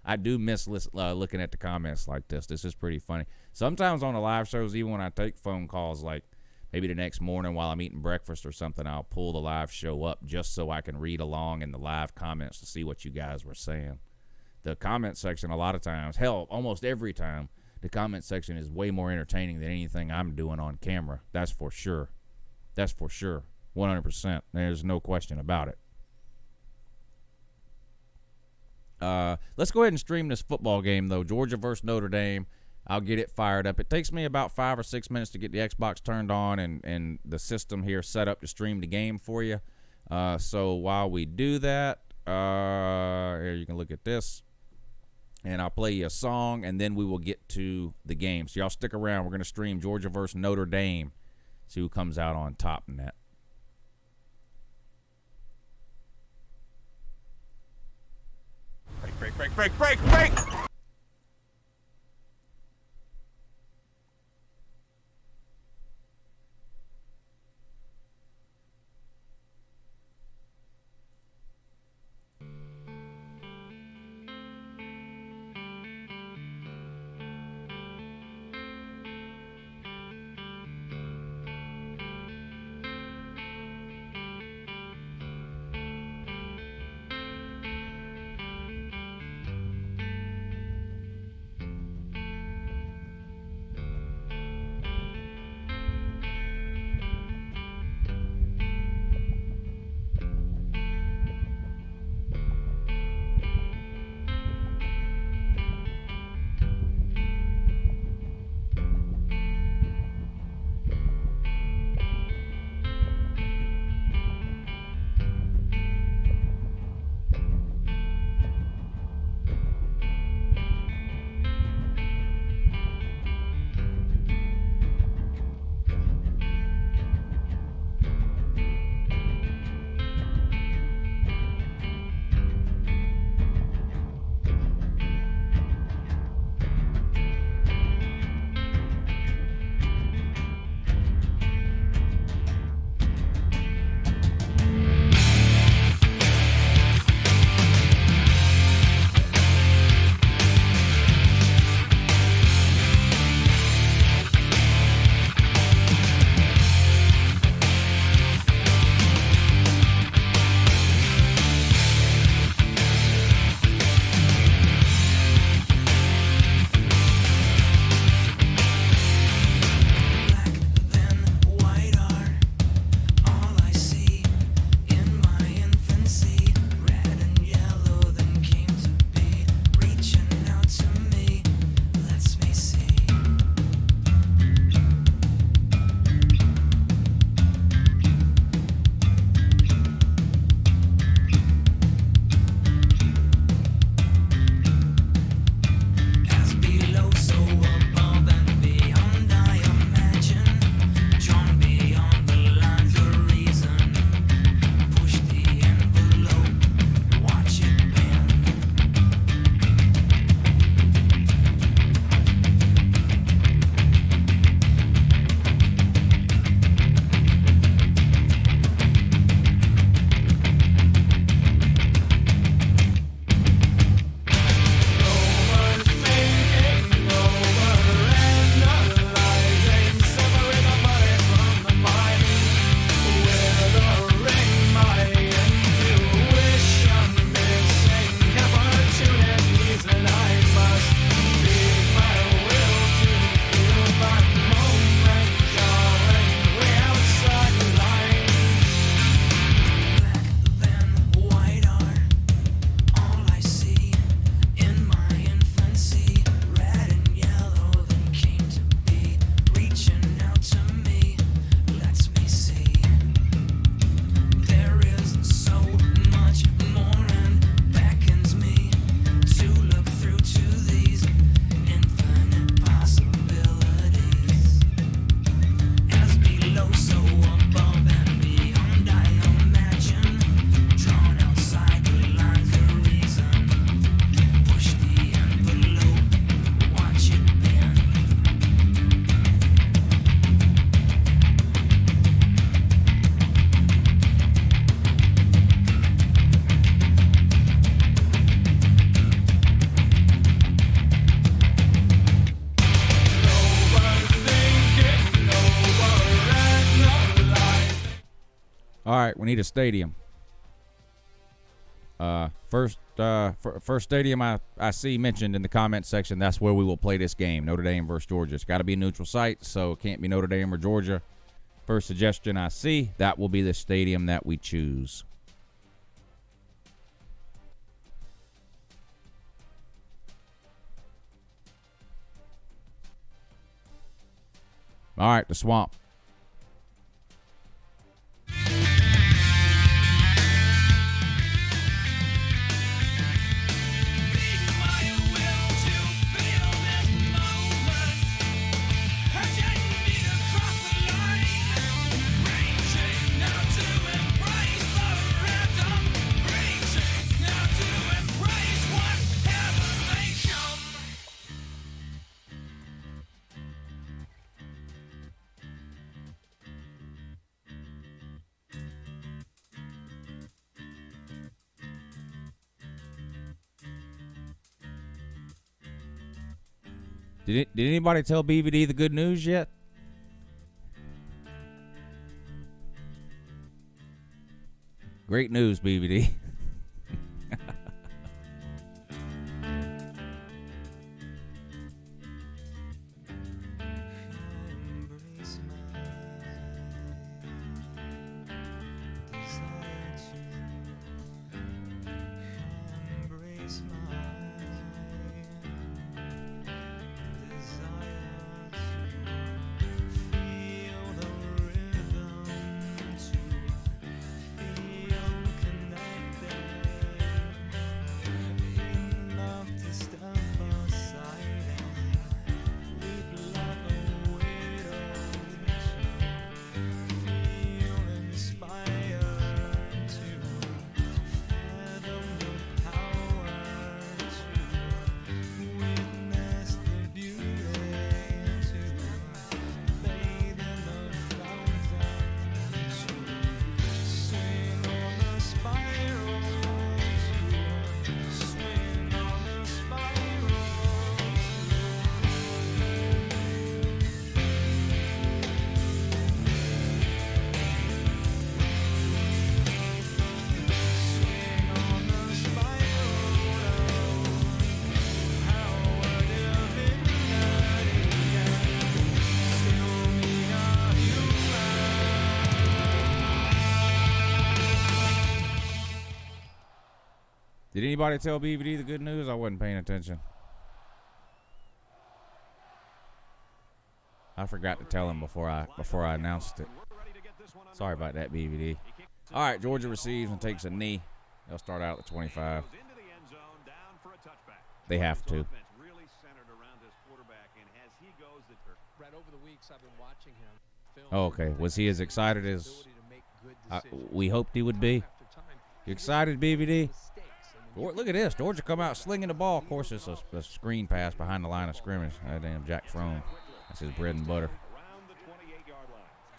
I do miss looking at the comments like this. This is pretty funny. Sometimes on the live shows, even when I take phone calls, like maybe the next morning while I'm eating breakfast or something, I'll pull the live show up just so I can read along in the live comments to see what you guys were saying. The comment section, a lot of times, hell, almost every time, the comment section is way more entertaining than anything I'm doing on camera. That's for sure. 100%. There's no question about it. Let's go ahead and stream this football game, though. Georgia versus Notre Dame. I'll get it fired up. It takes me about 5 or 6 minutes to get the Xbox turned on and the system here set up to stream the game for you. So while we do that, here you can look at this. And I'll play you a song, and then we will get to the game. So y'all stick around. We're going to stream Georgia versus Notre Dame. See who comes out on top in that. Break. All right, we need a stadium. First stadium I see mentioned in the comment section, that's where we will play this game, Notre Dame versus Georgia. It's got to be a neutral site, so it can't be Notre Dame or Georgia. First suggestion I see, that will be the stadium that we choose. All right, the Swamp. Did anybody tell BVD the good news yet? Great news, BVD. Did anybody tell BVD the good news? I wasn't paying attention. I forgot to tell him before I announced it. Sorry about that, BVD. All right, Georgia receives and takes a knee. They'll start out at the 25. They have to. Oh, okay. Was he as excited as we hoped he would be? You excited, BVD? Look at this. Georgia come out slinging the ball. Of course, it's a screen pass behind the line of scrimmage. Damn Jack Fromm. That's his bread and butter.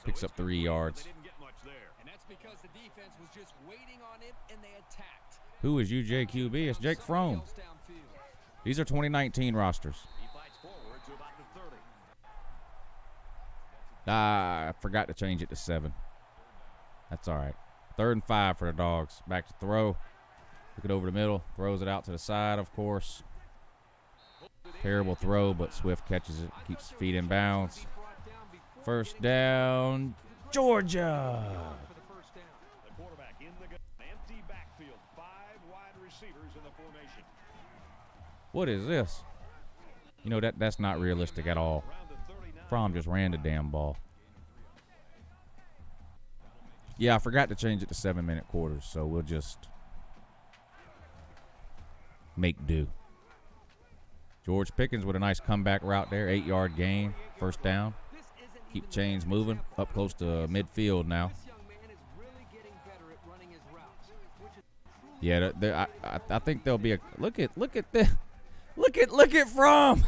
Picks up 3 yards. Who is UJQB? It's Jake Fromm. These are 2019 rosters. I forgot to change it to 7. That's all right. 3rd and 5 for the Dogs. Back to throw. Took it over the middle. Throws it out to the side, of course. Terrible throw, but Swift catches it. Keeps his feet in bounds. First down, Georgia. What is this? You know, that's not realistic at all. Fromm just ran the damn ball. Yeah, I forgot to change it to 7-minute quarters, so we'll just make do. George Pickens with a nice comeback route there. 8-yard gain. First down. Keep chains moving. Up close to midfield now. Yeah, I think there'll be a look at this. Look at Fromm.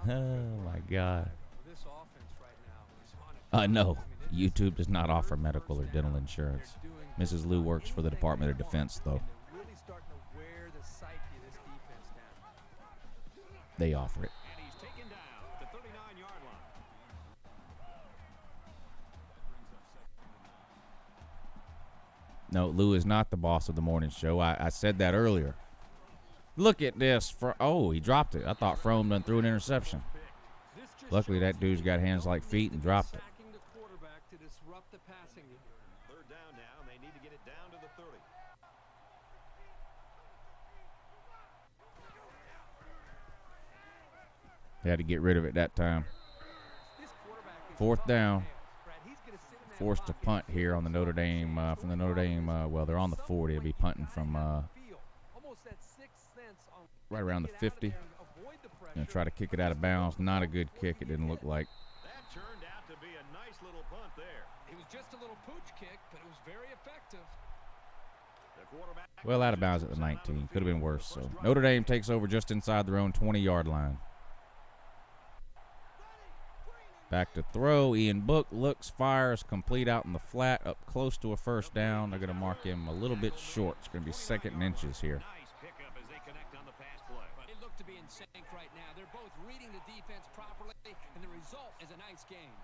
Oh my God. No, YouTube does not offer medical or dental insurance. Mrs. Lou works for the Department of Defense, though. They offer it. No, Lou is not the boss of the morning show. I said that earlier. Look at this. Oh, he dropped it. I thought Frome done threw an interception. Luckily, that dude's got hands like feet and dropped it. Third down now. They need to get it down to the 30. They had to get rid of it that time. Fourth down. Forced to punt here on the Notre Dame, from the Notre Dame, well, they're on the 40. They'll be punting from right around the 50. Going to try to kick it out of bounds. Not a good kick, it didn't look like. That turned out to be a nice little punt there. It was just a little pooch kick, but it was very effective. Well, out of bounds at the 19. Could have been worse. So Notre Dame takes over just inside their own 20-yard line. Back to throw. Ian Book looks, fires, complete out in the flat, up close to a first down. They're going to mark him a little bit short. It's going to be 2nd and inches here. Nice pickup as they connect on the pass play. It looked to be in sync right now. They're both reading the defense properly, and the result is a nice game.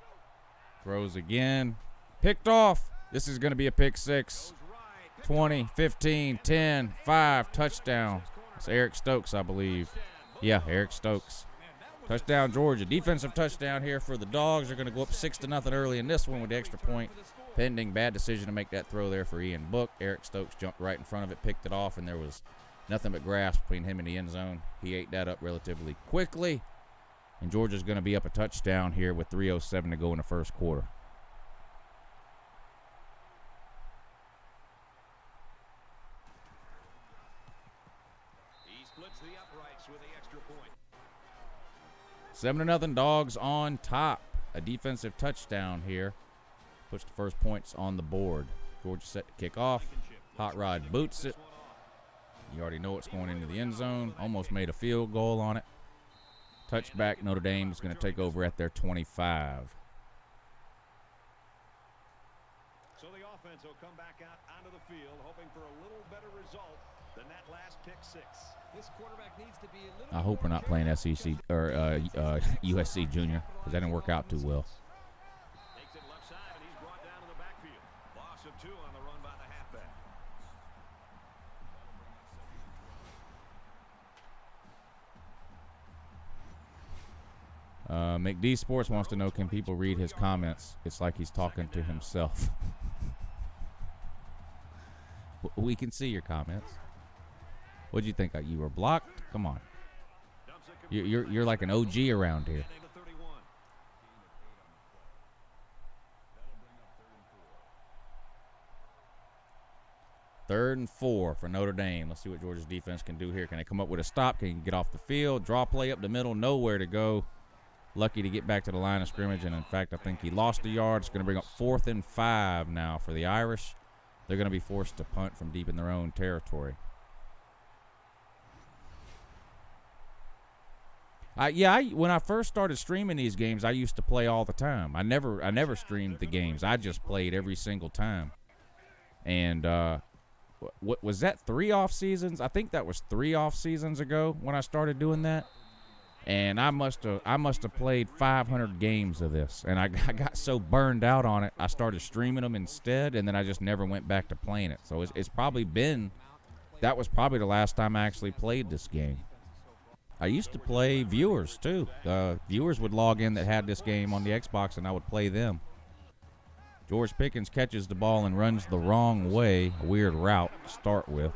Throws again. Picked off. This is going to be a pick 6. 20, 15, 10, 5, touchdown. It's Eric Stokes, I believe. Yeah, Eric Stokes. Touchdown, Georgia. Defensive touchdown here for the Dogs. They're going to go up 6-0 early in this one with the extra point. Pending. Bad decision to make that throw there for Ian Book. Eric Stokes jumped right in front of it, picked it off, and there was nothing but grass between him and the end zone. He ate that up relatively quickly. And Georgia's going to be up a touchdown here with 3:07 to go in the first quarter. He splits the uprights with the extra point. 7-0 Dogs on top. A defensive touchdown here. Puts the first points on the board. Georgia set to kick off. Hot Rod boots it. You already know it's going into the end zone. Almost made a field goal on it. Touchback. Notre Dame is going to take over at their 25. So the offense will come back out onto the field, hoping for a little better result than that last pick 6. This quarterback needs to be a little I hope we're not playing SEC or USC Junior, because that didn't work out too well. Takes it left side, and he's brought down to the backfield. Loss of 2 on the run by the halfback. McD Sports wants to know, can people read his comments? It's like he's talking to himself. We can see your comments. What'd you think? You were blocked? Come on. You're like an OG around here. Third and 4 for Notre Dame. Let's see what Georgia's defense can do here. Can they come up with a stop? Can you get off the field? Draw play up the middle. Nowhere to go. Lucky to get back to the line of scrimmage. And, in fact, I think he lost a yard. It's going to bring up 4th and 5 now for the Irish. They're going to be forced to punt from deep in their own territory. When I first started streaming these games, I used to play all the time. I never streamed the games. I just played every single time. And what was that, 3 off seasons? I think that was 3 off seasons ago when I started doing that. And I must have played 500 games of this. And I got so burned out on it, I started streaming them instead, and then I just never went back to playing it. So it's probably been, that was probably the last time I actually played this game. I used to play viewers, too. Viewers would log in that had this game on the Xbox, and I would play them. George Pickens catches the ball and runs the wrong way. A weird route to start with.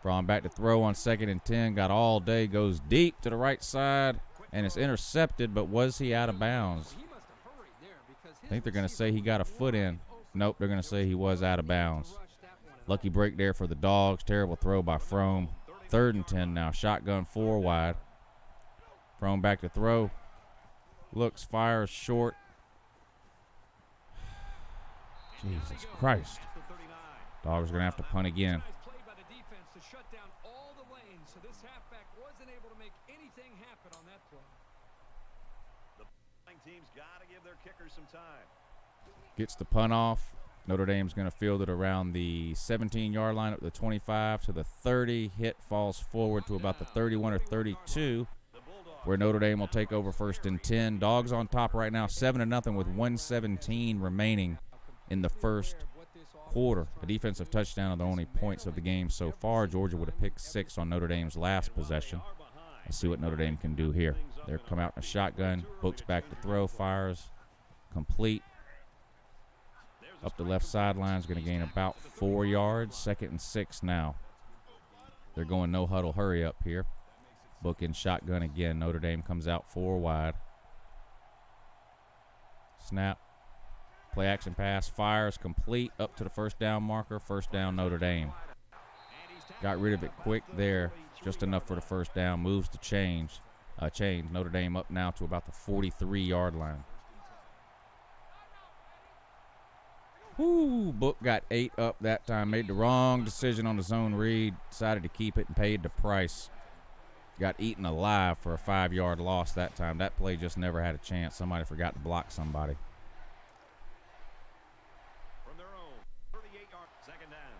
Braun back to throw on 2nd and 10. Got all day. Goes deep to the right side. And it's intercepted, but was he out of bounds? I think they're going to say he got a foot in. Nope, they're going to say he was out of bounds. Lucky break there for the Dogs. Terrible throw by Frome. 3rd and 10 now. Shotgun 4 wide. Frome back to throw. Looks, fires short. Jesus Christ. Dogs are going to have to punt again. Gets the punt off. Notre Dame's going to field it around the 17-yard line up to the 25 to the 30. Hit falls forward to about the 31 or 32. where Notre Dame will take over 1st and 10. Dogs on top right now, 7-0 with 1:17 remaining in the first quarter. A defensive touchdown are the only points of the game so far. Georgia would have picked 6 on Notre Dame's last possession. Let's see what Notre Dame can do here. They're come out in a shotgun. Books back to throw, fires, complete. Up the left sideline is going to gain about 4 yards. 2nd and 6 now. They're going no huddle, hurry up here. Book in shotgun again. Notre Dame comes out 4 wide. Snap. Play action pass. Fires complete up to the 1st down marker. 1st down Notre Dame. Got rid of it quick there. Just enough for the 1st down. Moves to change. Notre Dame up now to about the 43-yard line. Woo, Book got 8 up that time. Made the wrong decision on the zone read. Decided to keep it and paid the price. Got eaten alive for a 5-yard loss that time. That play just never had a chance. Somebody forgot to block somebody. From their own 38-yard, 2nd down.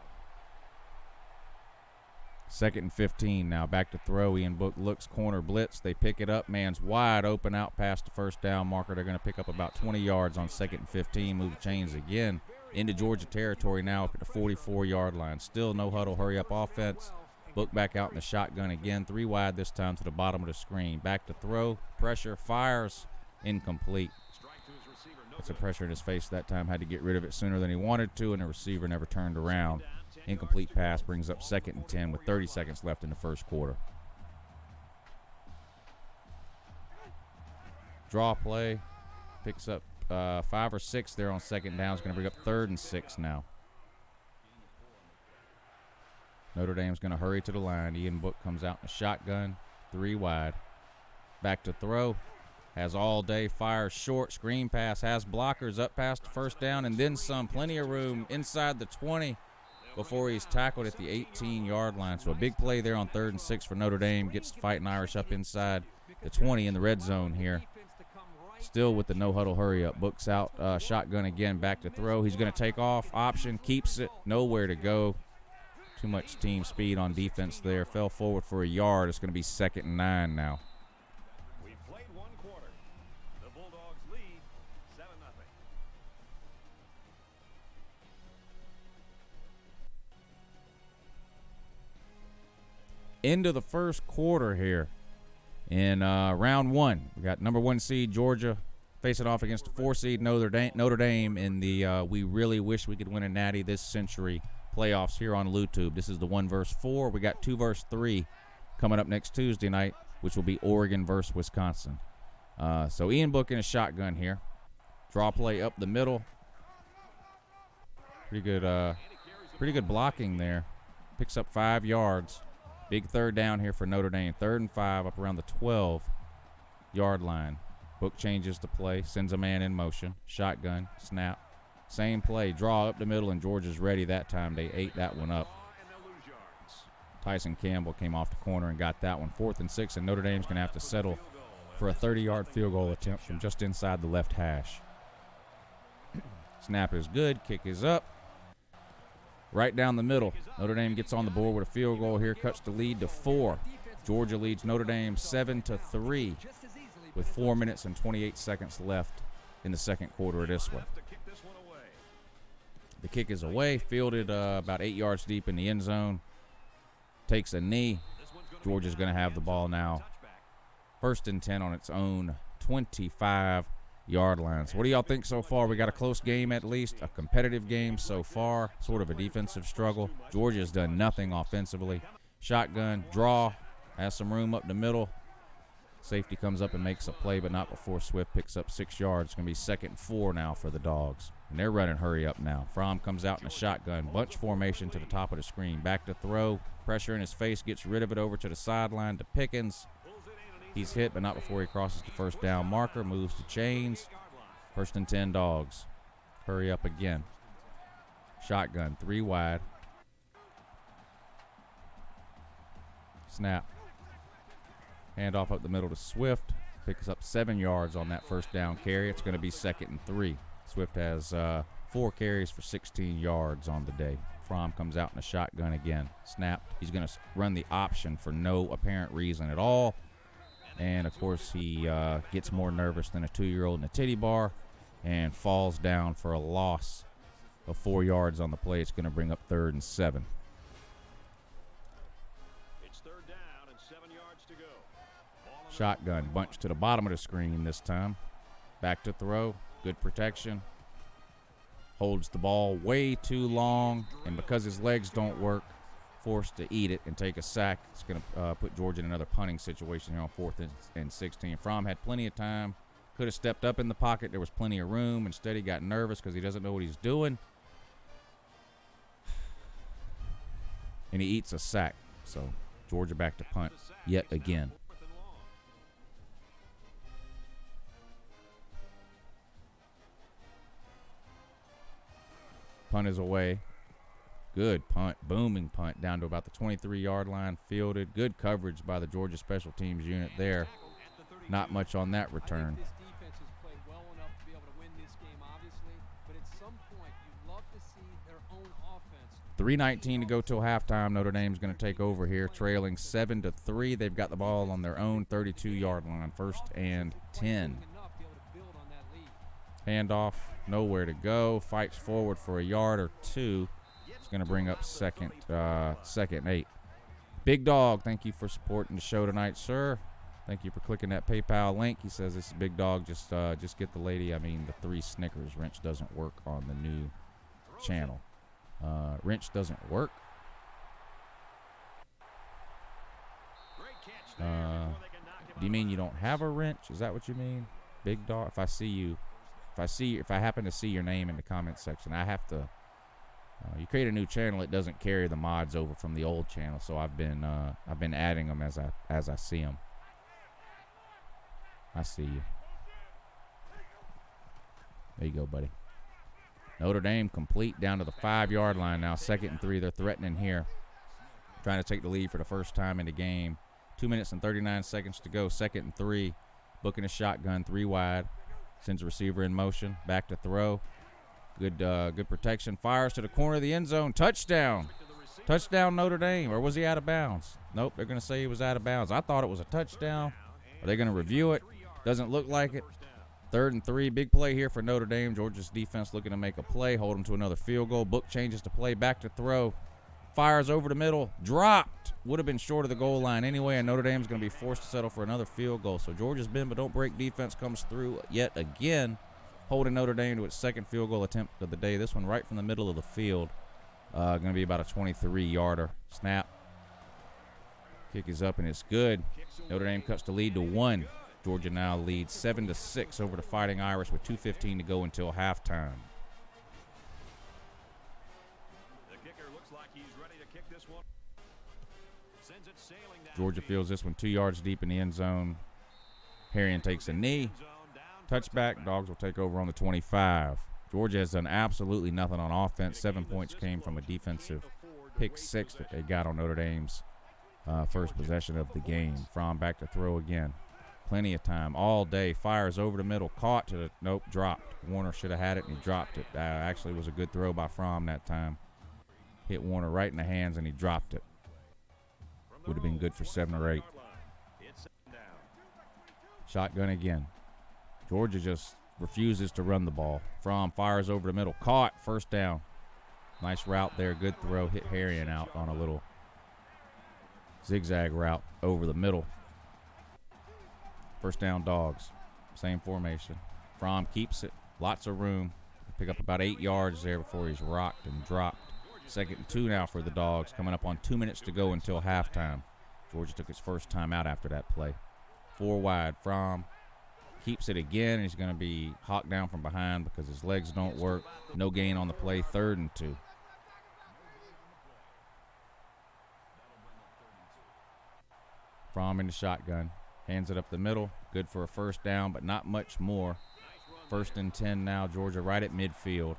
2nd and 15 now. Back to throw. Ian Book looks, corner blitz. They pick it up. Man's wide open out past the 1st down marker. They're going to pick up about 20 yards on 2nd and 15. Move the chains again into Georgia territory now up at the 44-yard line. Still no huddle, hurry up offense. Book back out in the shotgun again. 3 wide this time to the bottom of the screen. Back to throw. Pressure. Fires. Incomplete. That's a pressure in his face that time. Had to get rid of it sooner than he wanted to, and the receiver never turned around. Incomplete pass brings up 2nd and 10 with 30 seconds left in the first quarter. Draw play. Picks up 5 or 6 there on 2nd down. It's going to bring up 3rd and 6 now. Notre Dame's going to hurry to the line. Ian Book comes out in a shotgun. 3 wide. Back to throw. Has all day. Fires short. Screen pass. Has blockers up past the 1st down and then some. Plenty of room inside the 20 before he's tackled at the 18-yard line. So a big play there on 3rd and 6 for Notre Dame. Gets the Fighting Irish up inside the 20 in the red zone here. Still with the no huddle hurry up. Books out shotgun again. Back to throw. He's going to take off. Option. Keeps it. Nowhere to go. Too much team speed on defense there. Fell forward for a yard. It's going to be 2nd and 9 now. We've played 1 quarter. The Bulldogs lead 7-0. Into the first quarter here in round 1. We got number 1 seed Georgia facing off against the 4 seed Notre Dame in the we really wish we could win a natty this century playoffs here on LouTube. This is the 1 versus 4. We got 2 versus 3 coming up next Tuesday night, which will be Oregon versus Wisconsin. So Ian Book in a shotgun here. Draw play up the middle. Pretty good blocking there. Picks up 5 yards. Big 3rd down here for Notre Dame. 3rd and 5 up around the 12-yard line. Book changes the play, sends a man in motion. Shotgun, snap. Same play, draw up the middle, and Georgia's ready that time. They ate that one up. Tyson Campbell came off the corner and got that one. 4th and 6, and Notre Dame's going to have to settle for a 30-yard field goal attempt from just inside the left hash. Snap is good, kick is up. Right down the middle. Notre Dame gets on the board with a field goal here, cuts the lead to 4. Georgia leads Notre Dame 7-3 with 4 minutes and 28 seconds left in the second quarter of this one. The kick is away, fielded about 8 yards deep in the end zone. Takes a knee. Georgia's going to have the ball now. 1st and 10 on its own 25-yard line. So what do y'all think so far? We got a close game at least, a competitive game so far, sort of a defensive struggle. Georgia's done nothing offensively. Shotgun, draw, has some room up the middle. Safety comes up and makes a play, but not before Swift picks up 6 yards. It's going to be 2nd and 4 now for the Dogs. And they're running hurry up now. Fromm comes out in a shotgun. Bunch formation to the top of the screen. Back to throw. Pressure in his face. Gets rid of it over to the sideline to Pickens. He's hit, but not before he crosses the 1st down marker. Moves to chains. 1st and 10 Dogs. Hurry up again. Shotgun. 3 wide. Snap. Handoff up the middle to Swift. Picks up 7 yards on that 1st down carry. It's going to be 2nd and 3. Swift has 4 carries for 16 yards on the day. Fromm comes out in a shotgun again. Snapped. He's going to run the option for no apparent reason at all. And, of course, he gets more nervous than a 2-year-old in a titty bar and falls down for a loss of 4 yards on the play. It's going to bring up 3rd and 7. It's 3rd down and 7 yards to go. Shotgun, bunch to the bottom of the screen this time. Back to throw, good protection. Holds the ball way too long, and because his legs don't work, forced to eat it and take a sack. It's going to put Georgia in another punting situation here on 4th and 16. Fromm had plenty of time. Could have stepped up in the pocket. There was plenty of room. Instead, he got nervous because he doesn't know what he's doing. And he eats a sack. So, Georgia back to punt yet again. Punt is away. Good punt, booming punt down to about the 23-yard line, fielded. Good coverage by the Georgia special teams unit there. Not much on that return. This defense has played well enough to be able to win this game, obviously, but at some point you'd love to see their own offense. 3:19 to go till halftime. Notre Dame's going to take over here, trailing 7-3. They've got the ball on their own 32-yard line, 1st and 10. Handoff, nowhere to go. Fights forward for a yard or two. It's going to bring up second and 8. Big Dog, thank you for supporting the show tonight, sir. Thank you for clicking that PayPal link. He says this is Big Dog. Just get the lady. I mean, the 3 Snickers. Wrench doesn't work on the new channel. Wrench doesn't work. Do you mean you don't have a wrench? Is that what you mean, Big Dog? If I happen to see your name in the comment section, I have to. You create a new channel, it doesn't carry the mods over from the old channel, so I've been adding them as I see them. I see you. There you go, buddy. Notre Dame complete down to the 5-yard line now. 2nd and 3. They're threatening here, trying to take the lead for the first time in the game. 2 minutes and 39 seconds to go. 2nd and 3. Booking a shotgun, 3 wide. Sends a receiver in motion. Back to throw. Good protection. Fires to the corner of the end zone. Touchdown. Touchdown, Notre Dame. Or was he out of bounds? Nope, they're going to say he was out of bounds. I thought it was a touchdown. Are they going to review it? Doesn't look like it. 3rd and 3. Big play here for Notre Dame. Georgia's defense looking to make a play. Hold them to another field goal. Book changes to play. Back to throw. Fires over the middle. Dropped. Would have been short of the goal line anyway, and Notre Dame's going to be forced to settle for another field goal. So Georgia's bend but don't break defense comes through yet again, holding Notre Dame to its 2nd field goal attempt of the day. This one right from the middle of the field. Going to be about a 23-yarder. Snap. Kick is up, and it's good. Notre Dame cuts the lead to 1. Georgia now leads 7-6 over the Fighting Irish with 2:15 to go until halftime. The kicker looks like he's ready to kick this one. Sends it sailing down. Georgia fields this one 2 yards deep in the end zone. Harrion takes a knee. Touchback. Dogs will take over on the 25. Georgia has done absolutely nothing on offense. 7 points came from a defensive pick 6 that they got on Notre Dame's first possession of the game. Fromm back to throw again. Plenty of time all day. Fires over the middle. Caught to the – nope, dropped. Warner should have had it, and he dropped it. Actually was a good throw by Fromm that time. Hit Warner right in the hands, and he dropped it. Would have been good for 7 or 8. Shotgun again. Georgia just refuses to run the ball. Fromm fires over the middle. Caught. 1st down. Nice route there. Good throw. Hit Harrion out on a little zigzag route over the middle. 1st down, Dogs. Same formation. Fromm keeps it. Lots of room. Pick up about 8 yards there before he's rocked and dropped. 2nd and 2 now for the Dogs. Coming up on 2 minutes to go until halftime. Georgia took its first time out after that play. 4 wide. Fromm keeps it again, and he's going to be hawked down from behind because his legs don't work. No gain on the play. 3rd and 2. Fromm in the shotgun. Hands it up the middle. Good for a 1st down, but not much more. 1st and 10 now. Georgia right at midfield.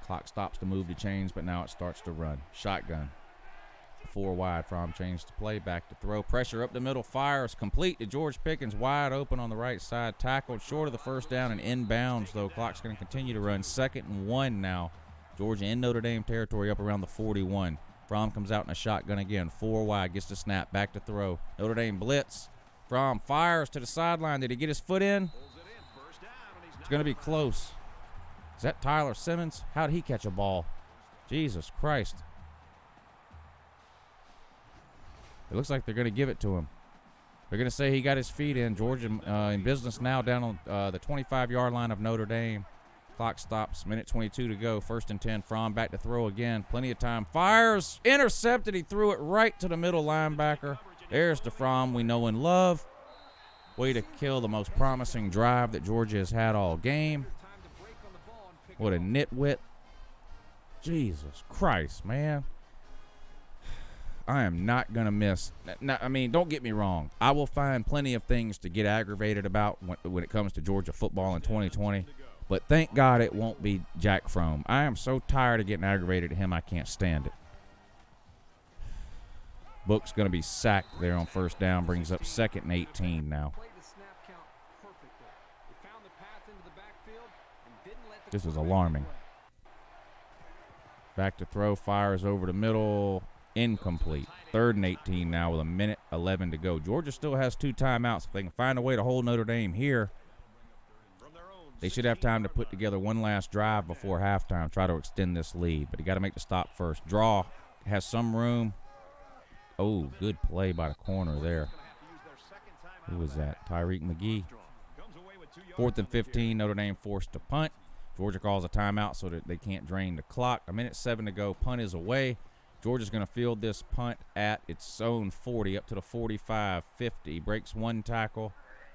Clock stops to move the chains, but now it starts to run. Shotgun. 4 wide. Fromm changed to play. Back to throw. Pressure up the middle. Fires complete to George Pickens. Wide open on the right side. Tackled short of the 1st down and inbounds, though. Clock's going to continue to run. 2nd and 1 now. Georgia in Notre Dame territory up around the 41. Fromm comes out in a shotgun again. 4 wide, gets the snap, back to throw. Notre Dame blitz. Fromm fires to the sideline. Did he get his foot in? It's going to be close. Is that Tyler Simmons? How did he catch a ball? Jesus Christ. It looks like they're going to give it to him. They're going to say he got his feet in. Georgia in business now down on the 25-yard line of Notre Dame. Clock stops. Minute 22 to go. 1st and 10. Fromm back to throw again. Plenty of time. Fires. Intercepted. He threw it right to the middle linebacker. There's the Fromm we know and love. Way to kill the most promising drive that Georgia has had all game. What a nitwit. Jesus Christ, man. I am not going to miss. I mean, don't get me wrong. I will find plenty of things to get aggravated about when it comes to Georgia football in 2020. But thank God it won't be Jack Fromm. I am so tired of getting aggravated at him, I can't stand it. Book's going to be sacked there on 1st down. Brings up 2nd and 18 now. This is alarming. Back to throw. Fires over the middle. Incomplete. 3rd and 18 now with a minute 11 to go. Georgia still has 2 timeouts. If they can find a way to hold Notre Dame here, they should have time to put together one last drive before halftime, try to extend this lead. But you got to make the stop first. Draw has some room. Oh, good play by the corner there. Who was that? Tyreek McGee. 4th and 15. Notre Dame forced to punt. Georgia calls a timeout so that they can't drain the clock. A minute 7 to go. Punt is away. Georgia's going to field this punt at its own 40 up to the 45-50. Breaks 1 tackle.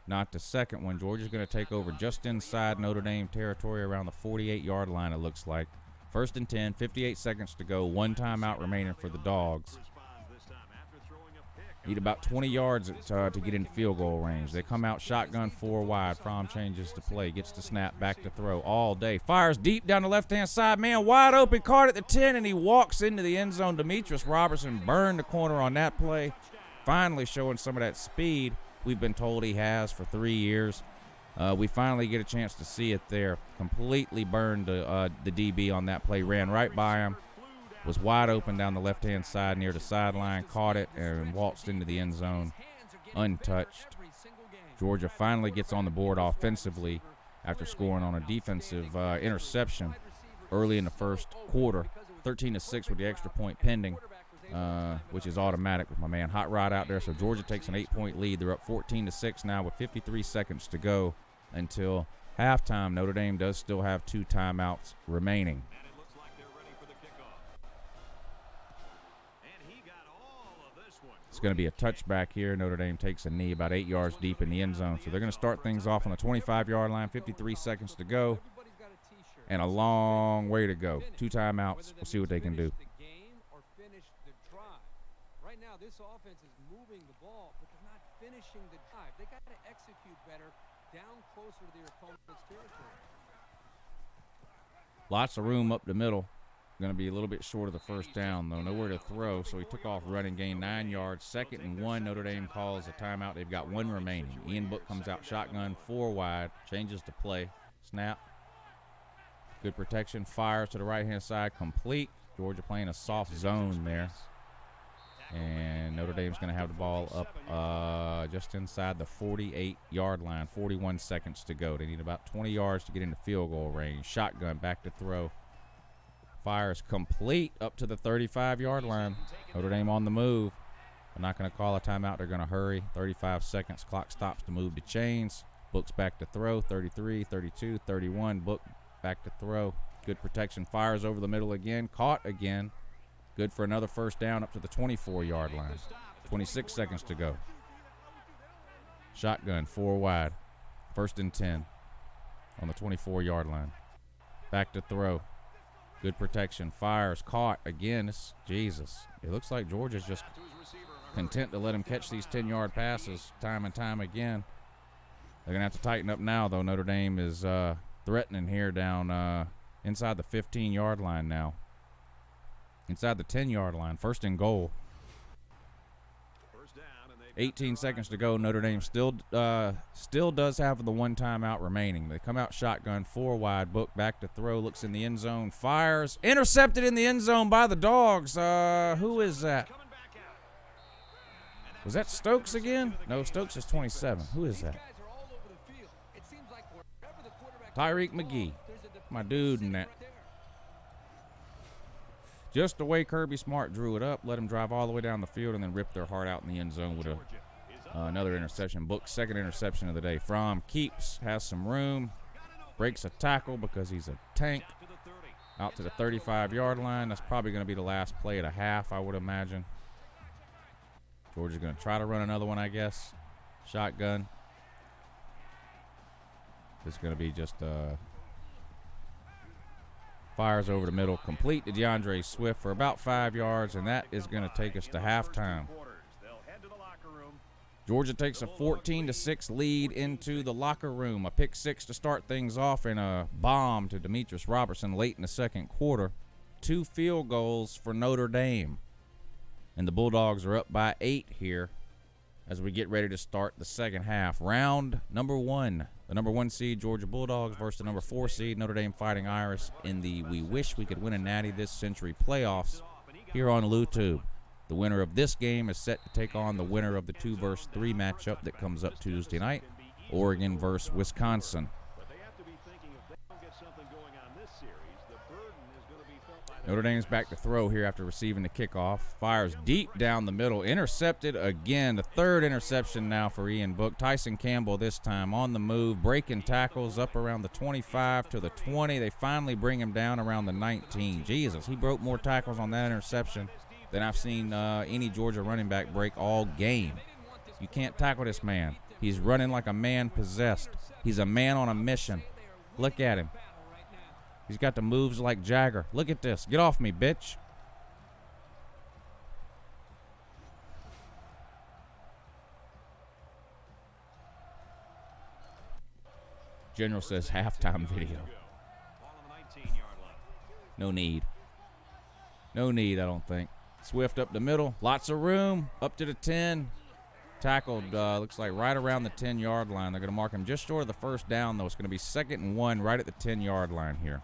Not the second one. Georgia's going to take over just inside Notre Dame territory around the 48-yard line, it looks like. 1st and 10, 58 seconds to go. 1 timeout remaining for the Dogs. Need about 20 yards to get into field goal range. They come out shotgun 4 wide. Fromm changes to play. Gets the snap, back to throw all day. Fires deep down the left-hand side. Man wide open. Caught at the 10, and he walks into the end zone. Demetrius Robertson burned the corner on that play. Finally showing some of that speed we've been told he has for 3 years. We finally get a chance to see it there. Completely burned the DB on that play. Ran right by him. Was wide open down the left-hand side near the sideline. Caught it and waltzed into the end zone untouched. Georgia finally gets on the board offensively after scoring on a defensive interception early in the first quarter. 13-6 with the extra point pending, which is automatic with my man Hot Rod out there. So Georgia takes an 8-point lead. They're up 14-6 now with 53 seconds to go until halftime. Notre Dame does still have 2 timeouts remaining. It's going to be a touchback here. Notre Dame takes a knee about 8 yards deep in the end zone. So they're going to start things off on the 25-yard line. 53 seconds to go. And a long way to go. 2 timeouts. We'll see what they can do. Right now, this offense is moving the ball, but they're not finishing the drive. They got to execute better down closer to their opponent's territory. Lots of room up the middle. Going to be a little bit short of the 1st down, though. Nowhere to throw, so he took off running, gained 9 yards. 2nd and 1. Notre Dame calls a timeout. They've got 1 remaining. Ian Book comes out shotgun, 4 wide, changes to play. Snap. Good protection. Fires to the right-hand side, complete. Georgia playing a soft zone there. And Notre Dame's going to have the ball up just inside the 48-yard line. 41 seconds to go. They need about 20 yards to get into field goal range. Shotgun, back to throw. Fires complete up to the 35-yard line. Notre Dame on the move. They're not going to call a timeout. They're going to hurry. 35 seconds. Clock stops to move the chains. Book's back to throw. 33, 32, 31. Book back to throw. Good protection. Fires over the middle again. Caught again. Good for another 1st down up to the 24-yard line. 26 seconds to go. Shotgun, 4 wide. 1st and 10 on the 24-yard line. Back to throw. Good protection. Fires. Caught again. Jesus. It looks like Georgia's just content to let him catch these 10-yard passes time and time again. They're going to have to tighten up now, though. Notre Dame is threatening here down inside the 15-yard line now. Inside the 10-yard line. 1st and goal. 18 seconds to go. Notre Dame still does have the one timeout remaining. They come out shotgun, 4 wide. Book back to throw, looks in the end zone, fires. Intercepted in the end zone by the Dogs. Who is that? Was that Stokes again? No, Stokes is 27. Who is that? Tyreek McGee. My dude in that. Just the way Kirby Smart drew it up, let him drive all the way down the field and then rip their heart out in the end zone with another interception. Book's second interception of the day. Fromm keeps, has some room, breaks a tackle because he's a tank. Out to the 35-yard line. That's probably going to be the last play of the half, I would imagine. Georgia's going to try to run another one, I guess. Shotgun. It's going to be just fires over the middle, complete to DeAndre Swift for about 5 yards, and that is going to take us to halftime. Georgia takes a 14-6 lead into the locker room. A pick 6 to start things off and a bomb to Demetrius Robertson late in the second quarter. 2 field goals for Notre Dame. And the Bulldogs are up by 8 here as we get ready to start the second half. Round number 1. The number 1 seed, Georgia Bulldogs, versus the number 4 seed, Notre Dame Fighting Irish, in the We Wish We Could Win a Natty This Century playoffs here on YouTube. The winner of this game is set to take on the winner of the 2 versus 3 matchup that comes up Tuesday night, Oregon versus Wisconsin. Notre Dame's back to throw here after receiving the kickoff. Fires deep down the middle. Intercepted again. The 3rd interception now for Ian Book. Tyson Campbell this time on the move. Breaking tackles up around the 25 to the 20. They finally bring him down around the 19. Jesus, he broke more tackles on that interception than I've seen any Georgia running back break all game. You can't tackle this man. He's running like a man possessed. He's a man on a mission. Look at him. He's got the moves like Jagger. Look at this. Get off me, bitch. General says halftime video. No need. No need, I don't think. Swift up the middle. Lots of room. Up to the 10. Tackled, looks like right around the 10-yard line. They're going to mark him just short of the first down, though. It's going to be 2nd and 1 right at the 10-yard line here.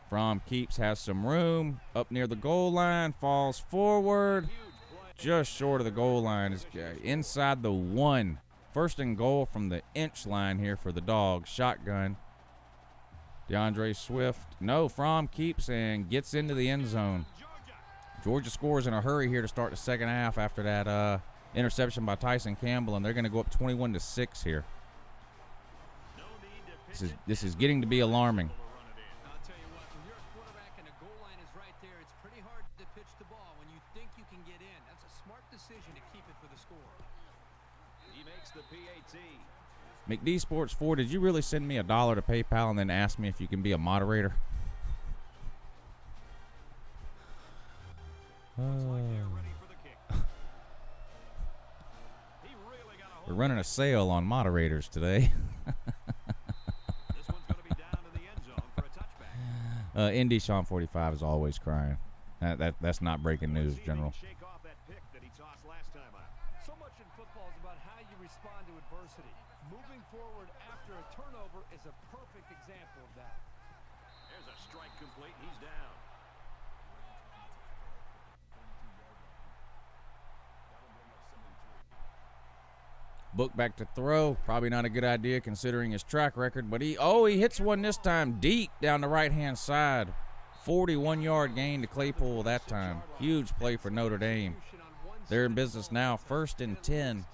Fromm keeps, has some room, up near the goal line, falls forward, just short of the goal line. Is inside the 1. 1st and goal from the inch line here for the Dogs. Shotgun. DeAndre Swift. No, Fromm keeps and gets into the end zone. Georgia scores in a hurry here to start the second half after that interception by Tyson Campbell, and they're going to go up 21-6 here. This is getting to be alarming. McD Sports 4, did you really send me $1 to PayPal and then ask me if you can be a moderator? We're running a sale on moderators today. Indy Sean 45 is always crying. That's not breaking news, General. So much in football is about how you respond to adversity. Moving forward after a turnover is a perfect example of that. There's a strike complete, and he's down. Book back to throw. Probably not a good idea considering his track record, but he hits one this time deep down the right-hand side. 41-yard gain to Claypool that time. Huge play for Notre Dame. They're in business now, 1st and 10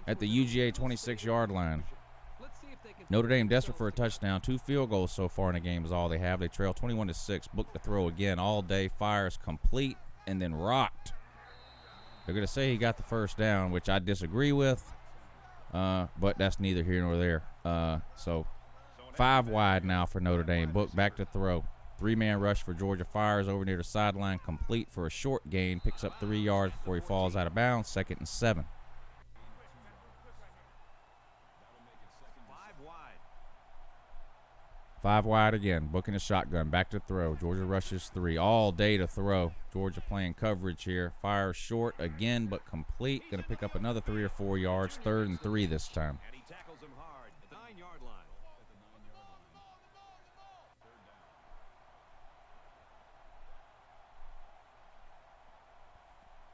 at the UGA 26-yard line. Notre Dame desperate for a touchdown. 2 field goals so far in the game is all they have. They trail 21-6. Book to throw again all day. Fires complete and then rocked. They're going to say he got the first down, which I disagree with, but that's neither here nor there. So 5 wide now for Notre Dame. Book back to throw. 3-man rush for Georgia. Fires over near the sideline, complete for a short gain. Picks up 3 yards before he falls out of bounds. 2nd and 7. 5 wide. 5 wide again, booking a shotgun, back to throw. Georgia rushes 3, all day to throw. Georgia playing coverage here. Fires short again, but complete. Going to pick up another 3 or 4 yards. 3rd and 3 this time. And he tackles him hard at the 9-yard line.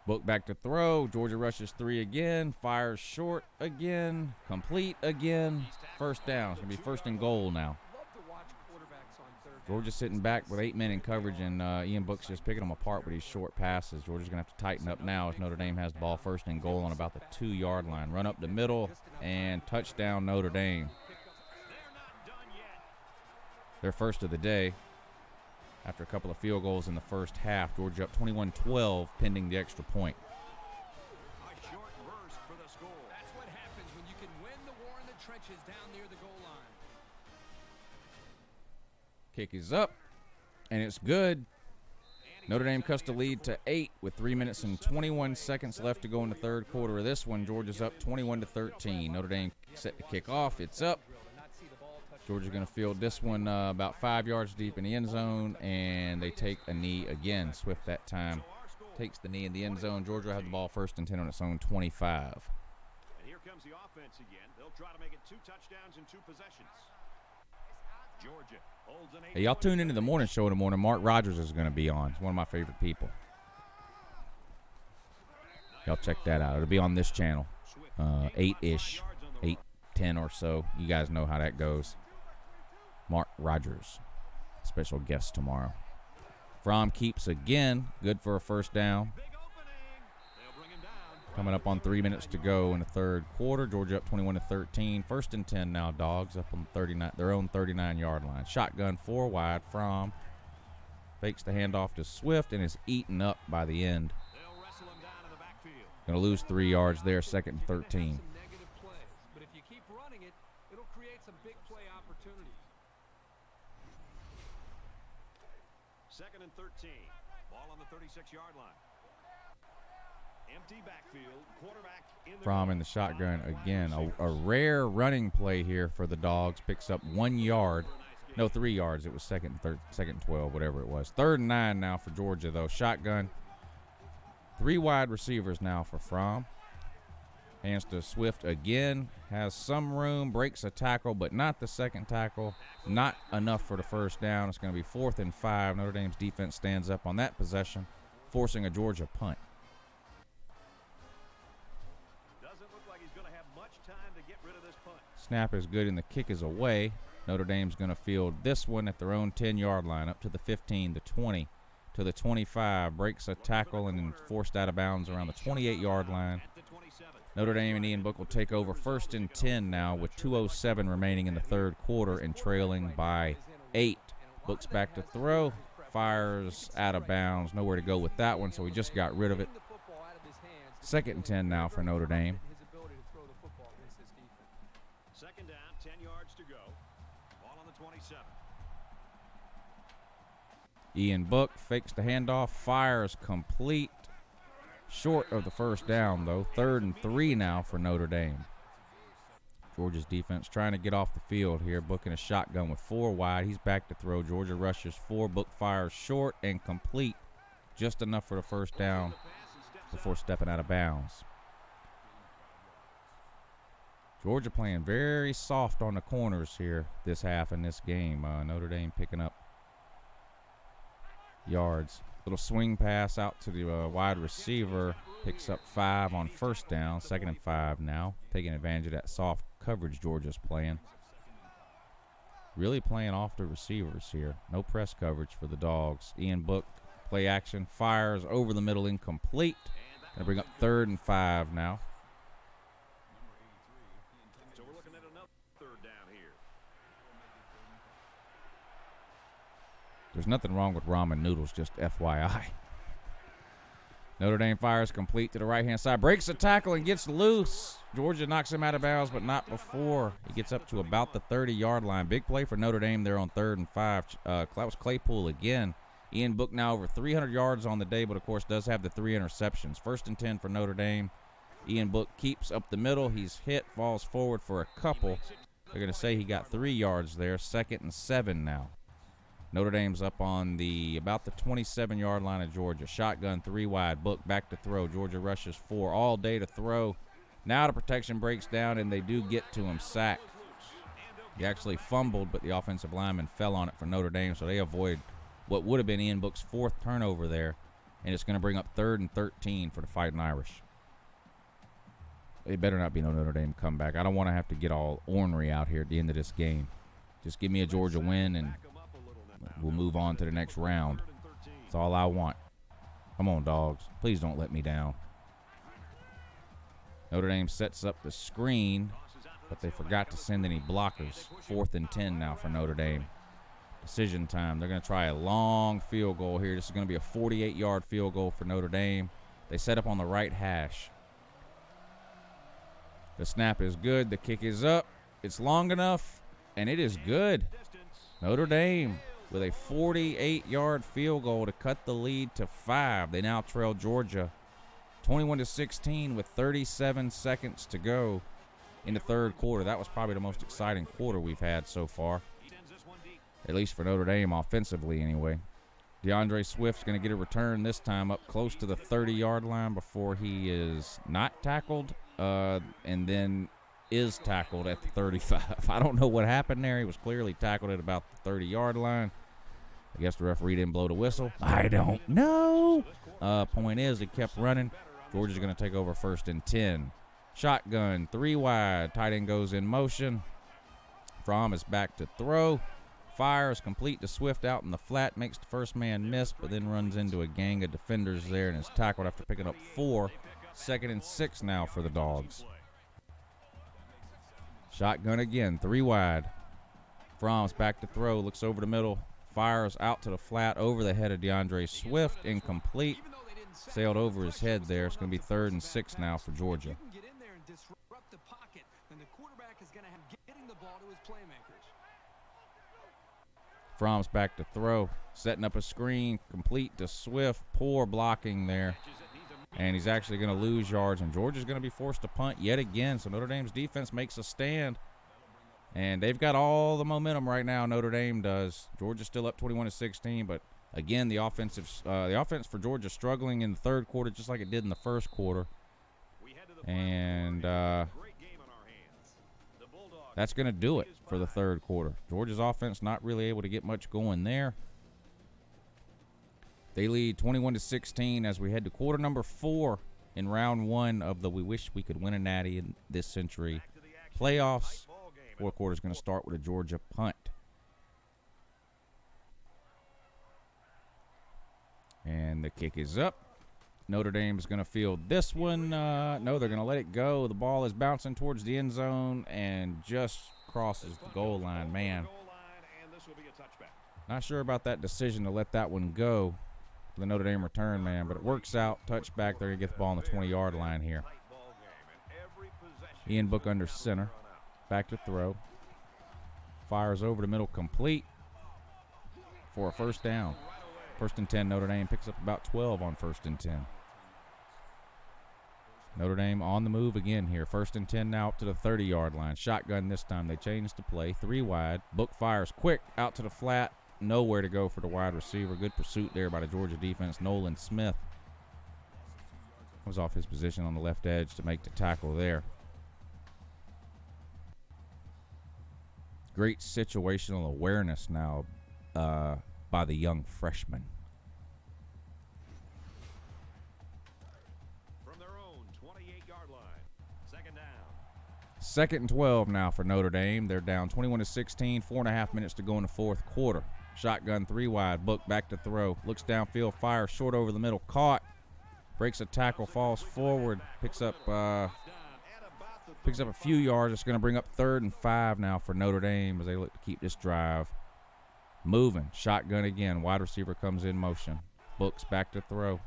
Book back to throw. Georgia rushes 3 again. Fires short again. Complete again. First down. It's going to be 1st and goal now. Georgia's sitting back with 8 men in coverage, and Ian Book's just picking them apart with these short passes. Georgia's going to have to tighten up now as Notre Dame has the ball 1st and goal on about the 2-yard line. Run up the middle, and touchdown Notre Dame. Their first of the day. After a couple of field goals in the first half, Georgia up 21-12, pending the extra point. A short burst for the score. That's what happens when you can win the war in the trenches down near the goal line. Kick is up, and it's good. Notre Dame cuts the lead to 8 with 3 minutes and 21 seconds left to go in the third quarter of this one. Georgia's up 21-13. Notre Dame set to kick off. It's up. Georgia's going to field this one about 5 yards deep in the end zone, and they take a knee again. Swift that time takes the knee in the end zone. Georgia will have the ball 1st and 10 on its own 25. And here comes the offense again. They'll try to make it 2 touchdowns in 2 possessions. Georgia holds an 8. Hey, y'all tune into the morning show in the morning. Mark Rogers is going to be on. He's one of my favorite people. Y'all check that out. It'll be on this channel, 8-ish, 8:10 or so. You guys know how that goes. Mark Rogers, special guest tomorrow. Fromm keeps again, good for a 1st down. Coming up on 3 minutes to go in the third quarter. Georgia up 21-13. 1st and 10 now, Dogs up on their own 39-yard line. Shotgun 4 wide. Fromm fakes the handoff to Swift and is eaten up by the end. Going to lose 3 yards there, 2nd and 13. But if you keep running it, it'll create some big play opportunities. 2nd and 13. Ball on the 36-yard line. Empty backfield. Quarterback in the Fromm in the shotgun again. A rare running play here for the Dogs. Picks up 1 yard. No, 3 yards. It was 2nd and 12, whatever it was. 3rd and 9 now for Georgia, though. Shotgun. 3 wide receivers now for Fromm. Hands to Swift again. Has some room. Breaks a tackle, but not the 2nd tackle. Not enough for the 1st down. It's going to be 4th and 5. Notre Dame's defense stands up on that possession, forcing a Georgia punt. Doesn't look like he's going to have much time to get rid of this punt. Snap is good, and the kick is away. Notre Dame's going to field this one at their own 10-yard line, up to the 15, the 20, to the 25. Breaks a tackle and then forced out of bounds around the 28-yard line. Notre Dame and Ian Book will take over 1st and 10 now with 2:07 remaining in the third quarter and trailing by 8. Book's back to throw. Fires out of bounds. Nowhere to go with that one, so he just got rid of it. 2nd and 10 now for Notre Dame. 2nd down, 10 yards to go. Ball on the 27. Ian Book fakes the handoff. Fires complete. Short of the 1st down, though. 3rd and 3 now for Notre Dame. Georgia's defense trying to get off the field here. Booking a shotgun with 4 wide. He's back to throw. Georgia rushes 4. Book fires short and complete. Just enough for the 1st down before stepping out of bounds. Georgia playing very soft on the corners here this half in this game. Notre Dame picking up yards. Little swing pass out to the wide receiver. Picks up 5 on 1st down. 2nd and 5 now. Taking advantage of that soft coverage Georgia's playing. Really playing off the receivers here. No press coverage for the Dogs. Ian Book, play action. Fires over the middle, incomplete. Going to bring up 3rd and 5 now. So we're looking at another 3rd down here. There's nothing wrong with ramen noodles, just FYI. Notre Dame fires complete to the right-hand side. Breaks a tackle and gets loose. Georgia knocks him out of bounds, but not before. He gets up to about the 30-yard line. Big play for Notre Dame there on 3rd and 5. Klaus Claypool again. Ian Book now over 300 yards on the day, but, of course, does have the 3 interceptions. 1st and 10 for Notre Dame. Ian Book keeps up the middle. He's hit, falls forward for a couple. They're going to say he got 3 yards there. 2nd and 7 now. Notre Dame's up on about the 27-yard line of Georgia. Shotgun 3 wide. Book back to throw. Georgia rushes 4 all day to throw. Now the protection breaks down, and they do get to him. Sack. He actually fumbled, but the offensive lineman fell on it for Notre Dame, so they avoid what would have been Ian Book's 4th turnover there, and it's going to bring up 3rd and 13 for the Fighting Irish. It better not be no Notre Dame comeback. I don't want to have to get all ornery out here at the end of this game. Just give me a Georgia win, and we'll move on to the next round. That's all I want. Come on, dogs. Please don't let me down. Notre Dame sets up the screen, but they forgot to send any blockers. 4th and 10 now for Notre Dame. Decision time. They're going to try a long field goal here. This is going to be a 48-yard field goal for Notre Dame. They set up on the right hash. The snap is good. The kick is up. It's long enough, and it is good. Notre Dame with a 48-yard field goal to cut the lead to 5. They now trail Georgia 21-16 with 37 seconds to go in the 3rd quarter. That was probably the most exciting quarter we've had so far, at least for Notre Dame offensively anyway. DeAndre Swift's going to get a return this time up close to the 30-yard line before he is not tackled and then is tackled at the 35. I don't know what happened there. He was clearly tackled at about the 30-yard line. I guess the referee didn't blow the whistle. I don't know. Point is, he kept running. Georgia's going to take over 1st and 10. Shotgun, 3 wide. Tight end goes in motion. Fromm is back to throw. Fires complete to Swift out in the flat. Makes the first man miss, but then runs into a gang of defenders there and is tackled after picking up 4. 2nd and 6 now for the Dogs. Shotgun again, 3 wide. Fromm's back to throw. Looks over the middle. Fires out to the flat over the head of DeAndre Swift. Incomplete. Sailed over his head there. It's going to be 3rd and 6 now for Georgia. Fromm's back to throw. Setting up a screen. Complete to Swift. Poor blocking there. And he's actually going to lose yards. And Georgia's going to be forced to punt yet again. So Notre Dame's defense makes a stand. And they've got all the momentum right now, Notre Dame does. Georgia's still up 21-16, but again, the offense for Georgia struggling in the 3rd quarter just like it did in the 1st quarter. And that's going to do it for the 3rd quarter. Georgia's offense not really able to get much going there. They lead 21-16 as we head to quarter number 4 in round 1 of the We Wish We Could Win a Natty in This Century playoffs. 4th quarter is going to start with a Georgia punt. And the kick is up. Notre Dame is going to field this one. No, they're going to let it go. The ball is bouncing towards the end zone and just crosses the goal line. Man, not sure about that decision to let that one go for the Notre Dame return man, but it works out. Touchback. They're going to get the ball on the 20-yard line here. Ian Book under center. Back to throw. Fires over the middle, complete for a 1st down. 1st and 10, Notre Dame picks up about 12 on 1st and 10. Notre Dame on the move again here. 1st and 10 now up to the 30-yard line. Shotgun this time. They change the play. 3 wide. Book fires quick out to the flat. Nowhere to go for the wide receiver. Good pursuit there by the Georgia defense. Nolan Smith comes off his position on the left edge to make the tackle there. Great situational awareness now by the young freshman. From their own 28-yard line, 2nd down. 2nd and 12 now for Notre Dame. They're down 21-16, 4.5 minutes to go in the 4th quarter. Shotgun 3 wide, Book back to throw. Looks downfield, fires short over the middle, caught. Breaks a tackle, falls forward, picks up a few yards. It's going to bring up 3rd and 5 now for Notre Dame as they look to keep this drive moving. Shotgun again. Wide receiver comes in motion. Books back to throw.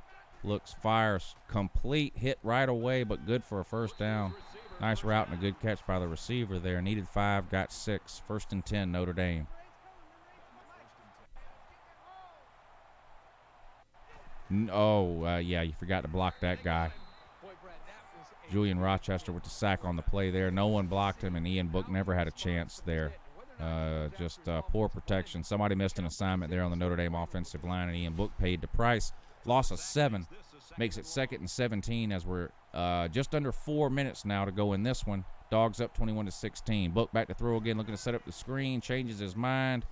Looks, fires, complete. Hit right away, but good for a 1st down. Nice route and a good catch by the receiver there. Needed 5, got 6. 1st and 10, Notre Dame. Yeah, you forgot to block that guy. Julian Rochester with the sack on the play there. No one blocked him, and Ian Book never had a chance there. Just poor protection. Somebody missed an assignment there on the Notre Dame offensive line, and Ian Book paid the price. Loss of 7 makes it 2nd and 17 as we're just under 4 minutes now to go in this one. Dogs up 21-16. Book back to throw again, looking to set up the screen, changes his mind,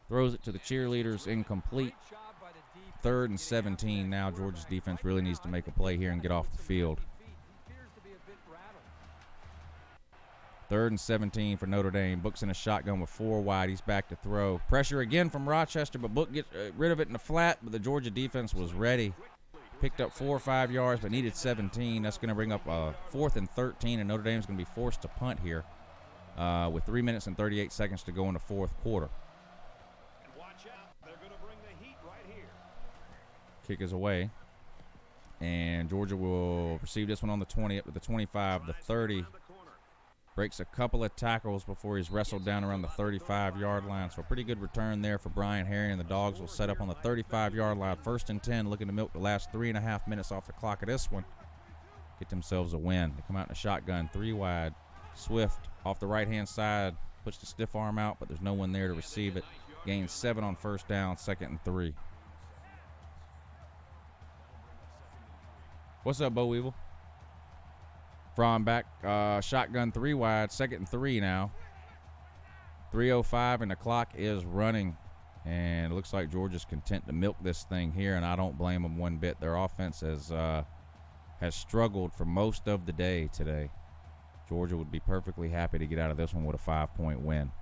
throws it to the cheerleaders, incomplete. 3rd and 17 now. Georgia's defense really needs to make a play here and get off the field. 3rd and 17 for Notre Dame. Book's in a shotgun with 4 wide. He's back to throw. Pressure again from Rochester, but Book gets rid of it in the flat, but the Georgia defense was ready. Picked up 4 or 5 yards, but needed 17. That's going to bring up 4th and 13, and Notre Dame's going to be forced to punt here with 3 minutes and 38 seconds to go in the 4th quarter. And watch out, they're going to bring the heat right here. Kick is away, and Georgia will receive this one on the 20 up to the 25, the 30. Breaks a couple of tackles before he's wrestled down around the 35-yard line. So a pretty good return there for Brian Harry, and the Dogs will set up on the 35-yard line. 1st and 10, looking to milk the last 3.5 minutes off the clock of this one. Get themselves a win. They come out in a shotgun, 3 wide. Swift off the right-hand side, puts the stiff arm out, but there's no one there to receive it. Gains 7 on 1st down, 2nd and 3. What's up, Bo Weevil? From back, shotgun 3 wide, 2nd and 3 now. 3:05 and the clock is running. And it looks like Georgia's content to milk this thing here, and I don't blame them one bit. Their offense has struggled for most of the day today. Georgia would be perfectly happy to get out of this one with a 5-point win.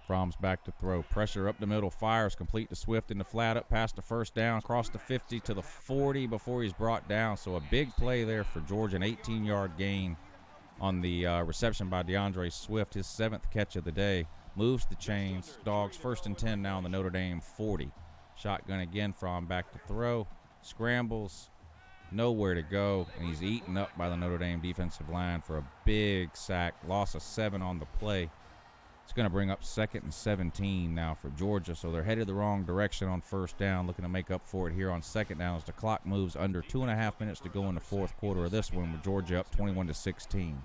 Fromm's back to throw. Pressure up the middle. Fires complete to Swift in the flat, up past the 1st down. Across the 50 to the 40 before he's brought down. So a big play there for Georgia. An 18-yard gain on the reception by DeAndre Swift. His 7th catch of the day. Moves the chains. Dogs 1st and 10 now on the Notre Dame 40. Shotgun again. Fromm back to throw. Scrambles. Nowhere to go. And he's eaten up by the Notre Dame defensive line for a big sack. Loss of 7 on the play. It's going to bring up 2nd and 17 now for Georgia, so they're headed the wrong direction on 1st down, looking to make up for it here on 2nd down as the clock moves under 2.5 minutes to go in the 4th quarter of this one with Georgia up 21-16.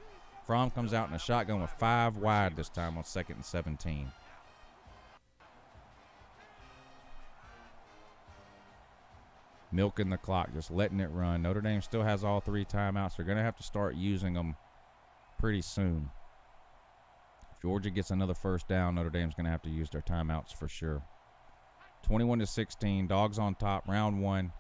Fromm comes out in a shotgun with 5 wide this time on 2nd and 17. Milking the clock, just letting it run. Notre Dame still has all 3 timeouts. They're going to have to start using them pretty soon. Georgia gets another 1st down, Notre Dame's going to have to use their timeouts for sure. 21-16, Dogs on top, round 1.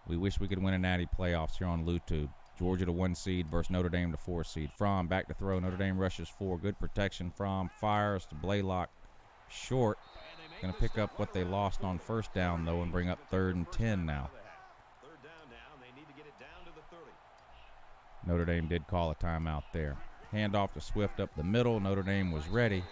We wish we could win a natty playoffs here on YouTube. Georgia to 1 seed versus Notre Dame to 4 seed. Fromm back to throw. Notre Dame rushes 4. Good protection. Fromm fires to Blaylock. Short. Going to pick up what they lost on 1st down, though, and bring up 3rd and 10 now. 3rd down now, and they need to get it down to the 30. Notre Dame did call a timeout there. Handoff to Swift up the middle. Notre Dame was ready.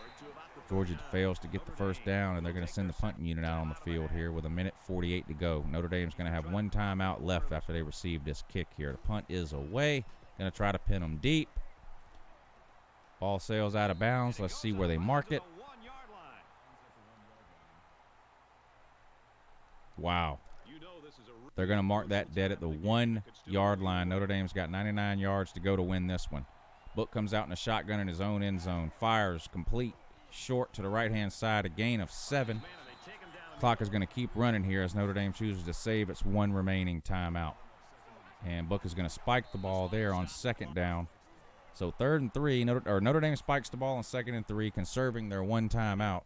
Georgia fails to get the 1st down, and they're going to send the punting unit out on the field here with 1:48 to go. Notre Dame's going to have 1 timeout left after they receive this kick here. The punt is away. Going to try to pin them deep. Ball sails out of bounds. Let's see where they mark it. Wow. They're going to mark that dead at the 1-yard line. Notre Dame's got 99 yards to go to win this one. Book comes out in a shotgun in his own end zone. Fires complete short to the right-hand side. A gain of 7. Clock is going to keep running here as Notre Dame chooses to save its 1 remaining timeout. And Book is going to spike the ball there on 2nd down. So 3rd and 3. Notre Dame spikes the ball on 2nd and 3, conserving their 1 timeout.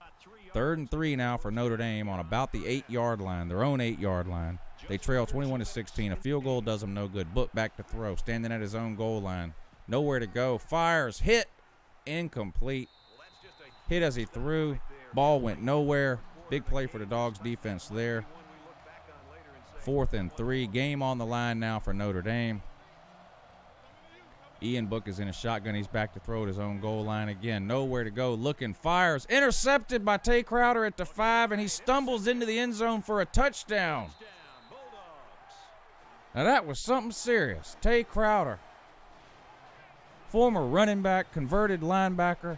3rd and 3 now for Notre Dame on about the 8-yard line, their own 8-yard line. They trail 21-16. A field goal does them no good. Book back to throw, standing at his own goal line. Nowhere to go. Fires, hit, incomplete. Hit as he threw. Ball went nowhere. Big play for the Dogs defense there. 4th and 3. Game on the line now for Notre Dame. Ian Book is in a shotgun. He's back to throw at his own goal line again. Nowhere to go. Looking, fires. Intercepted by Tay Crowder at the 5, and he stumbles into the end zone for a touchdown. Now that was something serious. Tay Crowder, former running back, converted linebacker.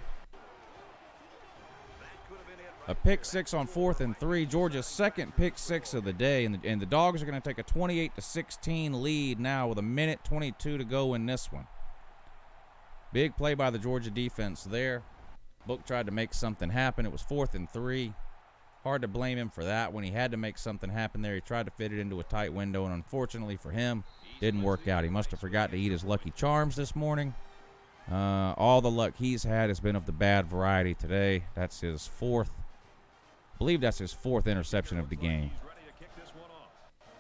A pick six on 4th and 3. Georgia's second pick six of the day, and the Dogs are going to take a 28-16 lead now with 1:22 to go in this one. Big play by the Georgia defense there. Book tried to make something happen. It was 4th and 3. Hard to blame him for that. When he had to make something happen there, he tried to fit it into a tight window, and unfortunately for him, didn't work out. He must have forgot to eat his Lucky Charms this morning. All the luck he's had has been of the bad variety today. That's his fourth. I believe that's his fourth interception of the game.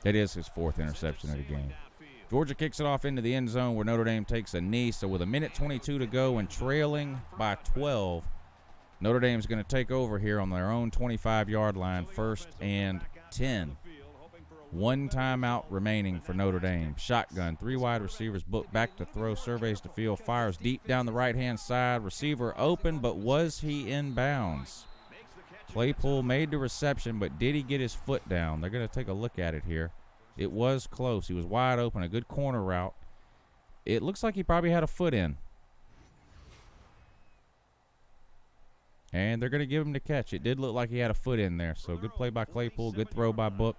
It is his fourth interception of the game. Georgia kicks it off into the end zone where Notre Dame takes a knee. So with 1:22 to go and trailing by 12, Notre Dame's going to take over here on their own 25-yard line, 1st and 10. One timeout remaining for Notre Dame. Shotgun, 3 wide receivers, Book back to throw, surveys the field, fires deep down the right-hand side. Receiver open, but was he in bounds? Claypool made the reception, but did he get his foot down? They're going to take a look at it here. It was close. He was wide open, a good corner route. It looks like he probably had a foot in. And they're going to give him the catch. It did look like he had a foot in there. So good play by Claypool, good throw by Book.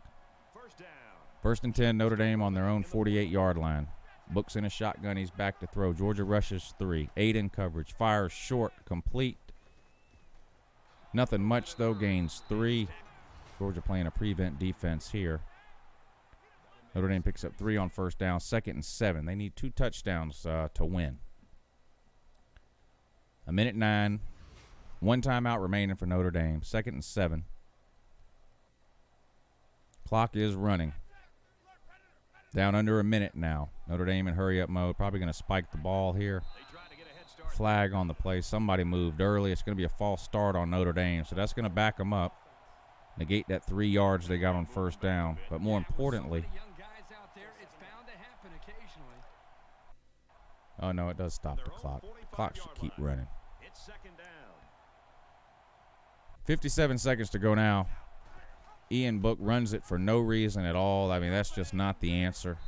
1st and 10, Notre Dame on their own 48-yard line. Book's in a shotgun. He's back to throw. Georgia rushes 3. 8 in coverage. Fires short, complete. Nothing much, though. Gains 3. Georgia playing a prevent defense here. Notre Dame picks up 3 on 1st down. 2nd and 7. They need 2 touchdowns to win. 1:09. 1 timeout remaining for Notre Dame. 2nd and 7. Clock is running. Down under a minute now. Notre Dame in hurry-up mode. Probably going to spike the ball here. Flag on the play. Somebody moved early. It's going to be a false start on Notre Dame, so that's going to back them up. Negate that 3 yards they got on 1st down. But more importantly, oh, no, it does stop the clock. The clock should keep running. 57 seconds to go now. Ian Book runs it for no reason at all. I mean, that's just not the answer.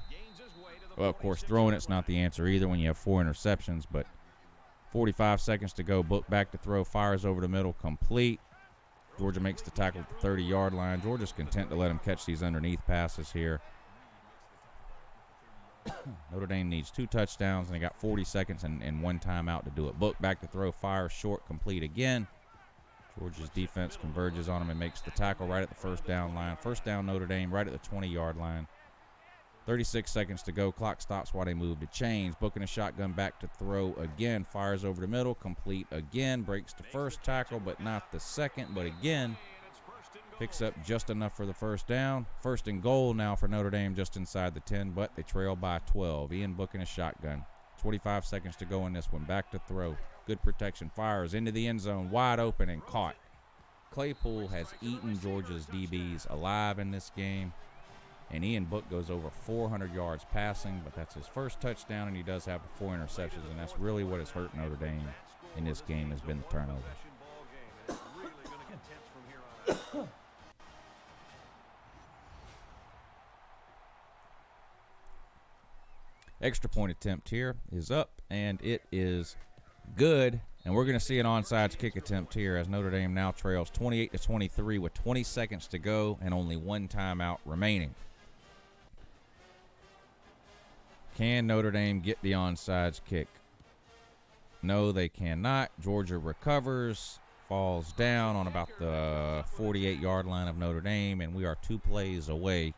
Well, of course, throwing it's not the answer either when you have 4 interceptions, but 45 seconds to go. Book back to throw, fires over the middle, complete. Georgia makes the tackle at the 30-yard line. Georgia's content to let him catch these underneath passes here. Notre Dame needs 2 touchdowns, and they got 40 seconds and 1 timeout to do it. Book back to throw, fires short, complete again. Georgia's defense converges on him and makes the tackle right at the 1st down line. 1st down Notre Dame right at the 20-yard line. 36 seconds to go. Clock stops while they move to chains. Booking a shotgun back to throw again. Fires over the middle. Complete again. Breaks the 1st tackle, but not the 2nd. But again, picks up just enough for the 1st down. 1st and goal now for Notre Dame just inside the 10, but they trail by 12. Ian Booking a shotgun. 25 seconds to go in this one. Back to throw. Good protection. Fires into the end zone. Wide open and caught. Claypool has eaten Georgia's DBs alive in this game. And Ian Book goes over 400 yards passing, but that's his 1st touchdown, and he does have 4 interceptions, and that's really what has hurt Notre Dame in this game has been the turnovers. Extra point attempt here is up, and it is good. And we're going to see an onside kick attempt here as Notre Dame now trails 28-23 with 20 seconds to go and only 1 timeout remaining. Can Notre Dame get the onside kick? No, they cannot. Georgia recovers, falls down on about the 48-yard line of Notre Dame, and we are 2 plays away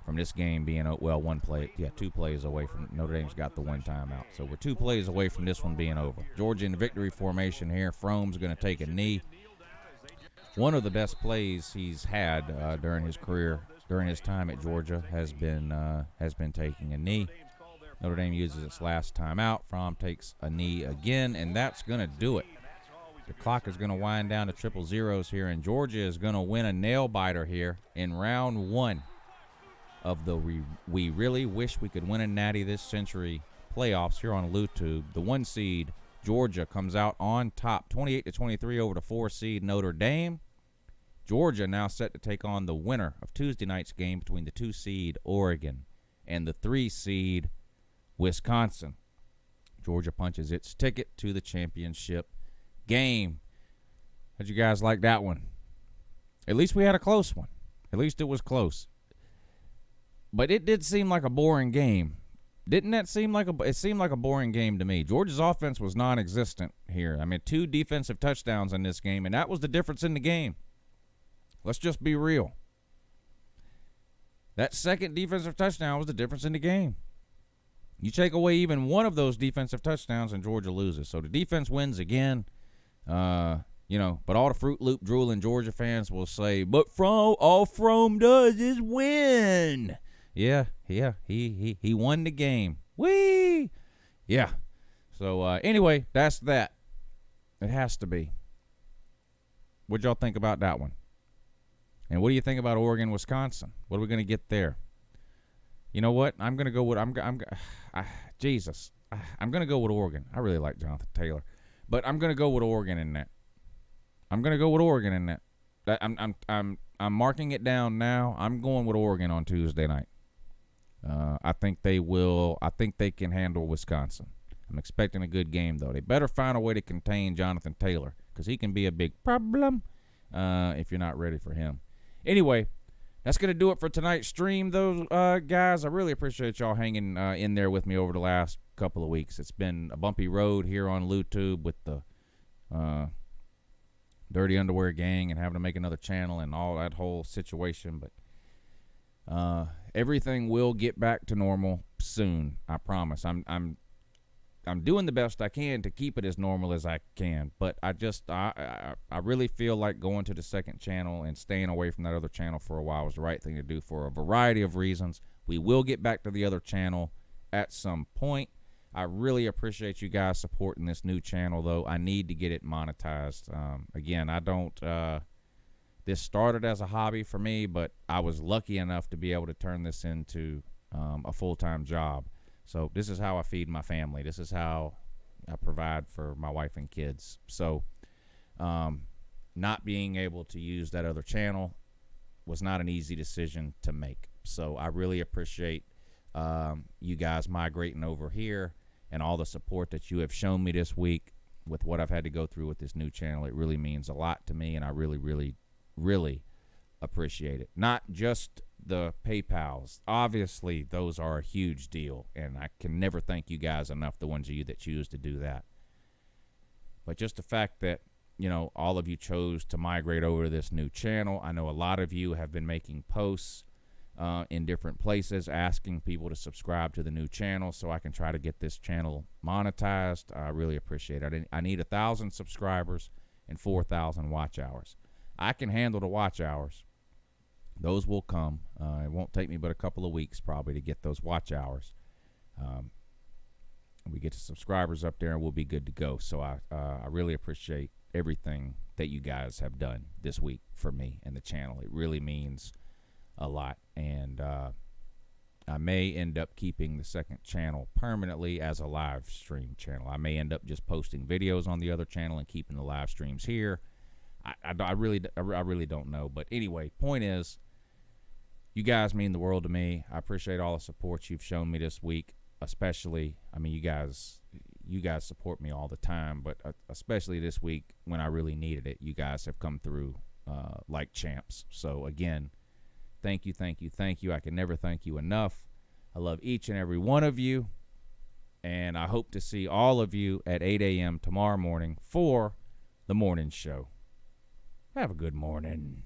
from this game being, well, 1 play, 2 plays away from Notre Dame's got the 1 timeout. So we're 2 plays away from this one being over. Georgia in victory formation here. Fromm's going to take a knee. One of the best plays he's had during his career, during his time at Georgia, has been taking a knee. Notre Dame uses its last timeout. Fromm takes a knee again, and that's going to do it. The clock is going to wind down to 0-0 here, and Georgia is going to win a nail-biter here in round 1 of the We Really Wish We Could Win a Natty This Century playoffs here on LouTube. The 1 seed, Georgia, comes out on top, 28-23 over the 4 seed Notre Dame. Georgia now set to take on the winner of Tuesday night's game between the 2 seed Oregon and the 3 seed Wisconsin. Georgia punches its ticket to the championship game. How'd you guys like that one? At least we had a close one. At least it was close. But it did seem like a boring game. Didn't that seem like it seemed like a boring game to me. Georgia's offense was non-existent here. I mean, 2 defensive touchdowns in this game, and that was the difference in the game. Let's just be real. That second defensive touchdown was the difference in the game. You take away even one of those defensive touchdowns, and Georgia loses. So the defense wins again. But all the Fruit Loop drooling Georgia fans will say, but all Fromm does is win. Yeah, he won the game. Whee! Yeah. So, anyway, that's that. It has to be. What'd y'all think about that one? And what do you think about Oregon, Wisconsin? What are we going to get there? You know what? I'm going to go with I'm going to go with Oregon. I really like Jonathan Taylor, but I'm going to go with Oregon in that. I'm marking it down now. I'm going with Oregon on Tuesday night. I think they will. I think they can handle Wisconsin. I'm expecting a good game, though. They better find a way to contain Jonathan Taylor because he can be a big problem if you're not ready for him. Anyway, that's going to do it for tonight's stream, though, guys. I really appreciate y'all hanging in there with me over the last couple of weeks. It's been a bumpy road here on YouTube with the Dirty Underwear Gang and having to make another channel and all that whole situation. But everything will get back to normal soon. I promise. I'm doing the best I can to keep it as normal as I can, but I really feel like going to the second channel and staying away from that other channel for a while was the right thing to do for a variety of reasons. We will get back to the other channel at some point. I really appreciate you guys supporting this new channel, though. I need to get it monetized. Again, I don't this started as a hobby for me, but I was lucky enough to be able to turn this into a full-time job. So this is how I feed my family. This is how I provide for my wife and kids. So not being able to use that other channel was not an easy decision to make. So I really appreciate you guys migrating over here and all the support that you have shown me this week with what I've had to go through with this new channel. It really means a lot to me, and I really, really, really appreciate it. Not just the PayPals. Obviously, those are a huge deal, and I can never thank you guys enough, the ones of you that choose to do that. But just the fact that, all of you chose to migrate over to this new channel. I know a lot of you have been making posts in different places asking people to subscribe to the new channel so I can try to get this channel monetized. I really appreciate it. I need 1,000 subscribers and 4,000 watch hours. I can handle the watch hours. Those will come. It won't take me but a couple of weeks probably to get those watch hours. We get the subscribers up there and we'll be good to go. So I really appreciate everything that you guys have done this week for me and the channel. It really means a lot. And I may end up keeping the second channel permanently as a live stream channel. I may end up just posting videos on the other channel and keeping the live streams here. I really don't know. But anyway, point is, you guys mean the world to me. I appreciate all the support you've shown me this week, especially, you guys support me all the time, but especially this week when I really needed it. You guys have come through like champs. So again, thank you. I can never thank you enough. I love each and every one of you, and I hope to see all of you at 8 a.m. tomorrow morning for the morning show. Have a good morning.